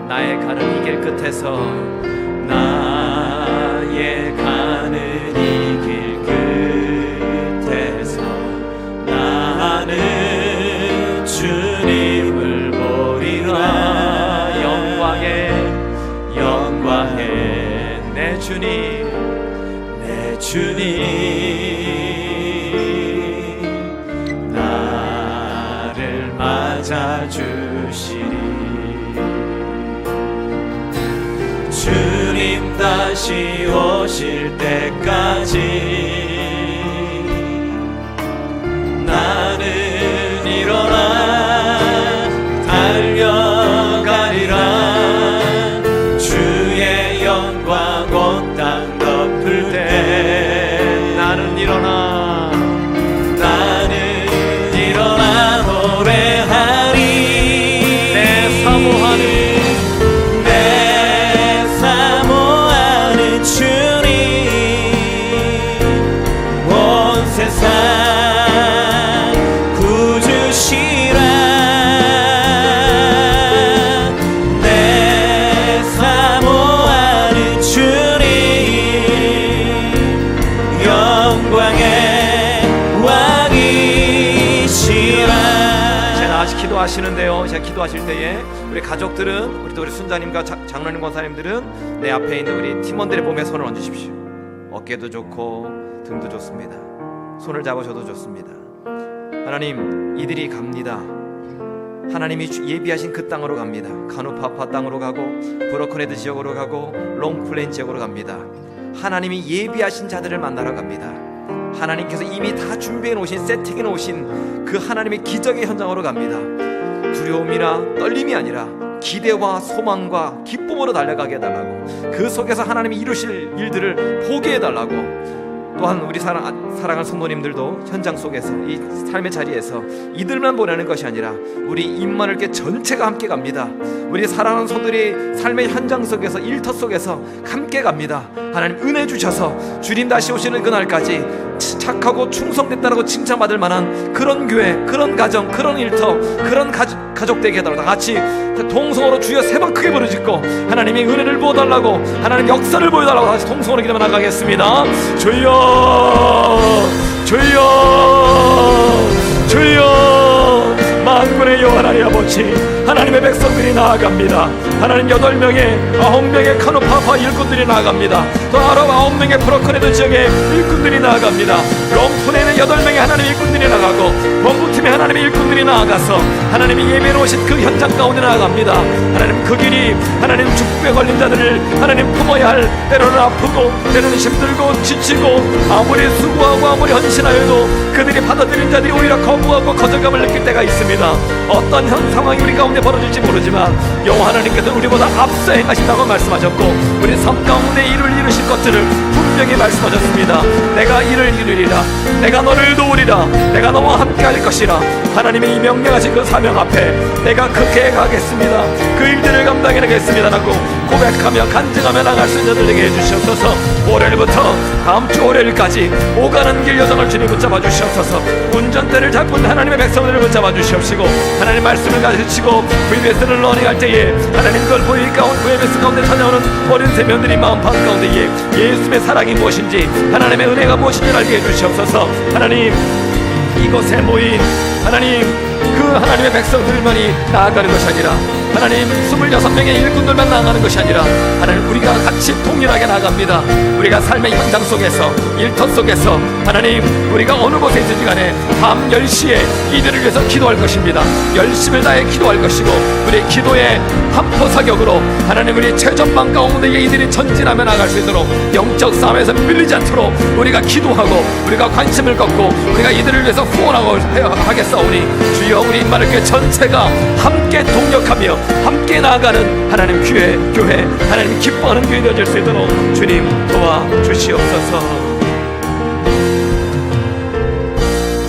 S2: 나의 가는 이 길 끝에서 나의 가는 이 길 끝에서 나는 주님을 보리라. 영광의 내 주님, 내 주님 나를 맞아주시리. 주님 다시 오실 때까지 나는 일어나 달려가리라. 주의 영광 온 땅 덮을 때 나는 일어나 노래하리. 내 사모하는 주님, 온 세상 구주시라. 내 사모하는 주님, 영광의 왕이시라. 제가 아직 기도하시는데요, 제가 기도하실 때에 우리 가족들은, 우리 또 우리 순자님과 장로님, 권사님들은 내 앞에 있는 우리 팀원들의 몸에 손을 얹으십시오. 어깨도 좋고 등도 좋습니다. 손을 잡으셔도 좋습니다. 하나님, 이들이 갑니다. 하나님이 예비하신 그 땅으로 갑니다. 카누파파 땅으로 가고 브로큰헤드 지역으로 가고 롱플레인 지역으로 갑니다. 하나님이 예비하신 자들을 만나러 갑니다. 하나님께서 이미 다 준비해 놓으신, 세팅해 놓으신 그 하나님의 기적의 현장으로 갑니다. 두려움이나 떨림이 아니라 기대와 소망과 기쁨으로 달려가게 해달라고, 그 속에서 하나님이 이루실 일들을 보게 해달라고. 또한 우리 사랑하는 성도님들도 현장 속에서, 이 삶의 자리에서 이들만 보내는 것이 아니라 우리 임마누엘교회 전체가 함께 갑니다. 우리 사랑하는 성도들이 삶의 현장 속에서, 일터 속에서 함께 갑니다. 하나님 은혜 주셔서 주님 다시 오시는 그날까지 착하고 충성됐다라고 칭찬받을 만한 그런 교회, 그런 가정, 그런 일터, 그런 가족 되게 해달라고, 다 같이 동성으로 주여 세 번 크게 부르짖고 하나님의 은혜를 보여달라고, 하나님 역사를 보여달라고 다시 동성으로 기도만 나가겠습니다. 주여, 주여, 주여. 만군의 여호와 하나님 아버지, 하나님의 백성들이 나아갑니다. 하나님 8명의 9명의 카누파파 일꾼들이 나아갑니다. 또 9명의 브로큰헤드 지역의 일꾼들이 나아갑니다. 롱플레인의 8명의 하나님의 일꾼들이 나가고 본부팀의 하나님의 일꾼들이 나아가서 하나님이 예배해 오신 그 현장 가운데 나아갑니다. 하나님, 그 길이 하나님 중풍에 걸린 자들을 하나님 품어야 할, 때로는 아프고 때로는 힘들고 지치고 아무리 수고하고 아무리 헌신하여도 그들이 받아들인 자들이 오히려 거부하고 거절감을 느낄 때가 있습니다. 어떤 현 상황이 우리 가운데 가운데 벌어질지 모르지만 여호와 하나님께서 우리보다 앞서 행하신다고 말씀하셨고 우리 삶 가운데 이루실 것들을 분명히 말씀하셨습니다. 내가 이를 이루리라, 내가 너를 도우리라, 내가 너와 함께 할 것이라. 하나님의 이 명령하신 그 사명 앞에 내가 그 계획하겠습니다, 그 일들을 감당해내겠습니다라고 고백하며 간증하며 나갈 수 있는 자들에게 해주시옵소서. 월요일부터 다음 주 월요일까지 오가는 길 여정을 주님 붙잡아 주시옵소서. 운전대를 잡고 있는 하나님의 백성들을 붙잡아 주시옵시고 하나님 말씀을 가르치고 VBS를 러닝할 때에 하나님 그걸 보일 가운데 VBS 가운데 찾아오는 어린 세면들이 마음 반 가운데에 예수의 사랑이 무엇인지 하나님의 은혜가 무엇인지 알게 해주시옵소서. 하나님 이곳에 모인 하나님 그 하나님의 백성들만이 나아가는 것이 아니라 하나님 26명의 일꾼들만 나아가는 것이 아니라 하나님 우리가 같이 동일하게 나아갑니다. 우리가 삶의 현장 속에서 일터 속에서 하나님 우리가 어느 곳에 있든지 간에 밤 10시에 이들을 위해서 기도할 것입니다. 열심을 다해 기도할 것이고 우리의 기도의 한포사격으로 하나님 우리 최전방 가운데 이들이 전진하며 나갈 수 있도록 영적 싸움에서 밀리지 않도록 우리가 기도하고 우리가 관심을 갖고 우리가 이들을 위해서 후원하고 하겠사오니 주여 우리 임마누엘 전체가 함께 동력하며 함께 나아가는 하나님 교회 하나님 기뻐하는 교회 되어질 수 있도록 주님 도와주시옵소서.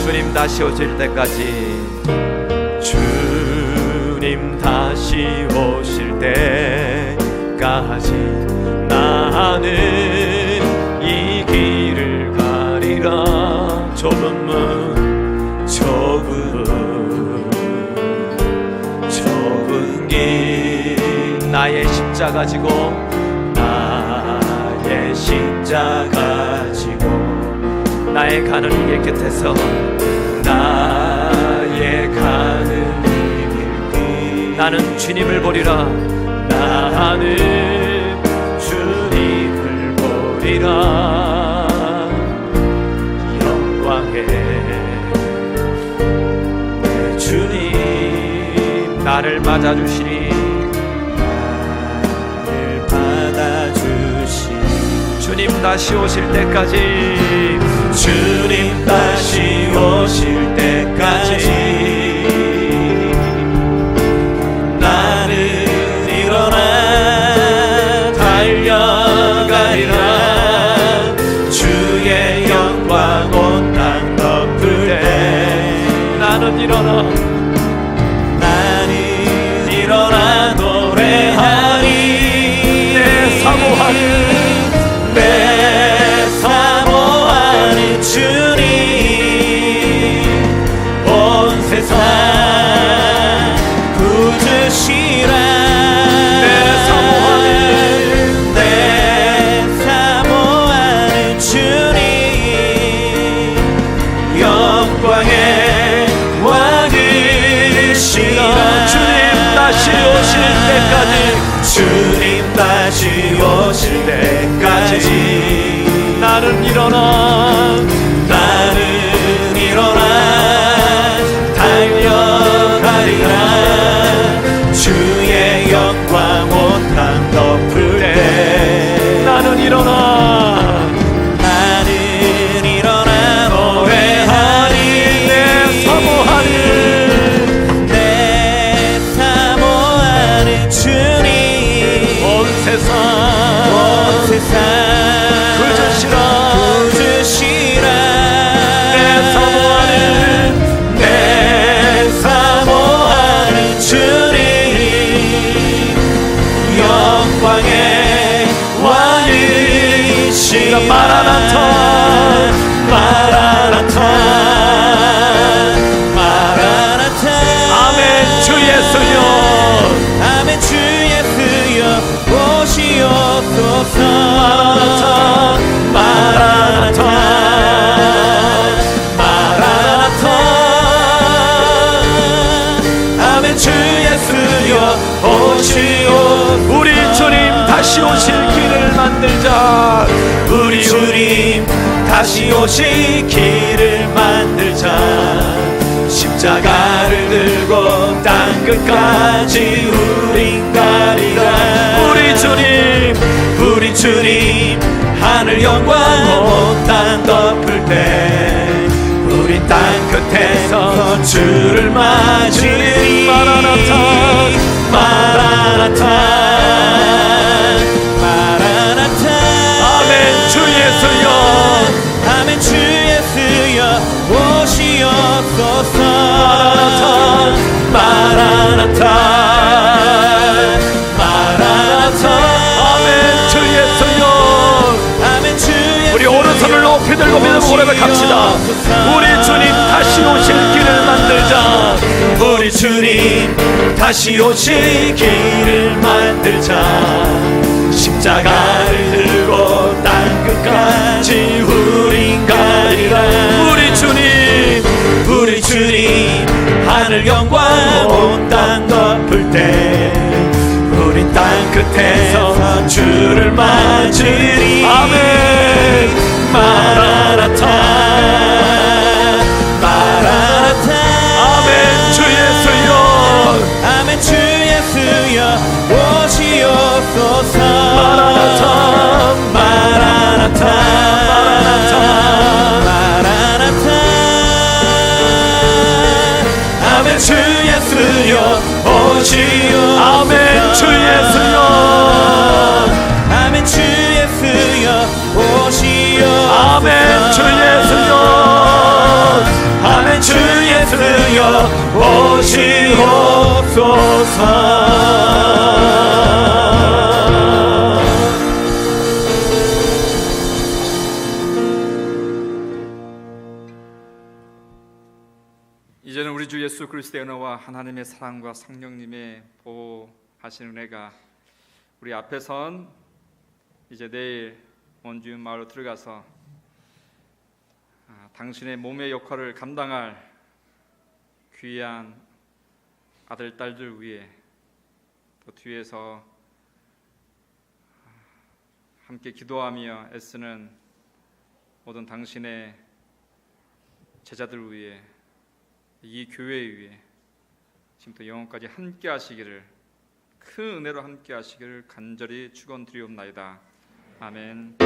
S2: 주님 다시 오실 때까지 주님 다시 오실 때까지 나는 이 길을 가리라. 좁은 문 좁은 길 나의 십자가 지고 나의 십자가 지고 나의 가는 길 끝에서 나의 가는 길 나는 주님을 보리라. 나는 주님을 보리라. 영광의 내 주님 나를 맞아주시니 나를 받아주시니 주님 다시 오실 때까지 주님 다시 오실 때까지 나는 일어나 달려가리라. 주의 영광 온 땅 덮을 때 나는 일어나 노래하리. 내 사모하는 주님 온 세상 부으시라. 내 사모하는 주님 영광의 왕이시라. 주님 다시 오실 때까지 주님 다시 오실 때까지 나는 일어나 달려가리라. 주의 영광 온 땅 덮을 때 나는 일어나 노래하리. 내 사모하는 주님 온 세상 부으시라. 내 사모하는 주님 영광의 왕이시라. 마라나타 아멘. 주 예수여 오시옵소서. 마라나타 아멘. 주 예수여 오시옵소서. 우리 주님 다시 오실 길을 만들자. 우리 주님 다시 오실 길을 만들자. 십자가를 들고 땅 끝까지 우린 가리라. 우리 주님 하늘 영광 온 땅 덮을 때 우리 땅 끝에서 주를 맞으리. 마라나타
S1: 마라나타
S2: 아멘. 주 예수여,
S1: 아멘. 주 예수여 오시옵소서.
S2: 마라나타,
S1: 마라나타
S2: 아멘. 주 예수여,
S1: 아멘. 주 예수여
S2: 우리 오른손을 높이 들고 믿음 고백합시다. 우리 주님 다시 오실 길을 만들자. 우리 주님 다시 오실 길을 만들자. 십자가를 들고 땅 끝까지 우린 가리라. 우리 주님 하늘 영광 온 땅 덮을 때 우린 땅 끝에서 주를 맞으리. 아멘. 마라나타,
S1: 마라나타
S2: 아멘. 주 예수여,
S1: 아멘. 주 예수여 오시옵소서.
S2: 마라나타,
S1: 마라나타
S2: 마라나타,
S1: 마라나타 아멘. 주 예수여 오시옵소서.
S2: 아멘. 주 예수여,
S1: 아멘. 주 예수여 오시옵소서.
S2: 아멘. 주 예수여, 아멘. 주 예수여 오시옵소서.
S6: 이제는 우리 주 예수 그리스도의 은혜와 하나님의 사랑과 성령님의 보호하시는 은혜가 우리 앞에 선 이제 내일 원주민 마을로 들어가서 당신의 몸의 역할을 감당할 귀한 아들 딸들 위해 또 뒤에서 함께 기도하며 애쓰는 모든 당신의 제자들 위해 이 교회 위에 지금부터 영원까지 함께 하시기를, 큰 은혜로 함께 하시기를 간절히 축원드리옵나이다. 아멘.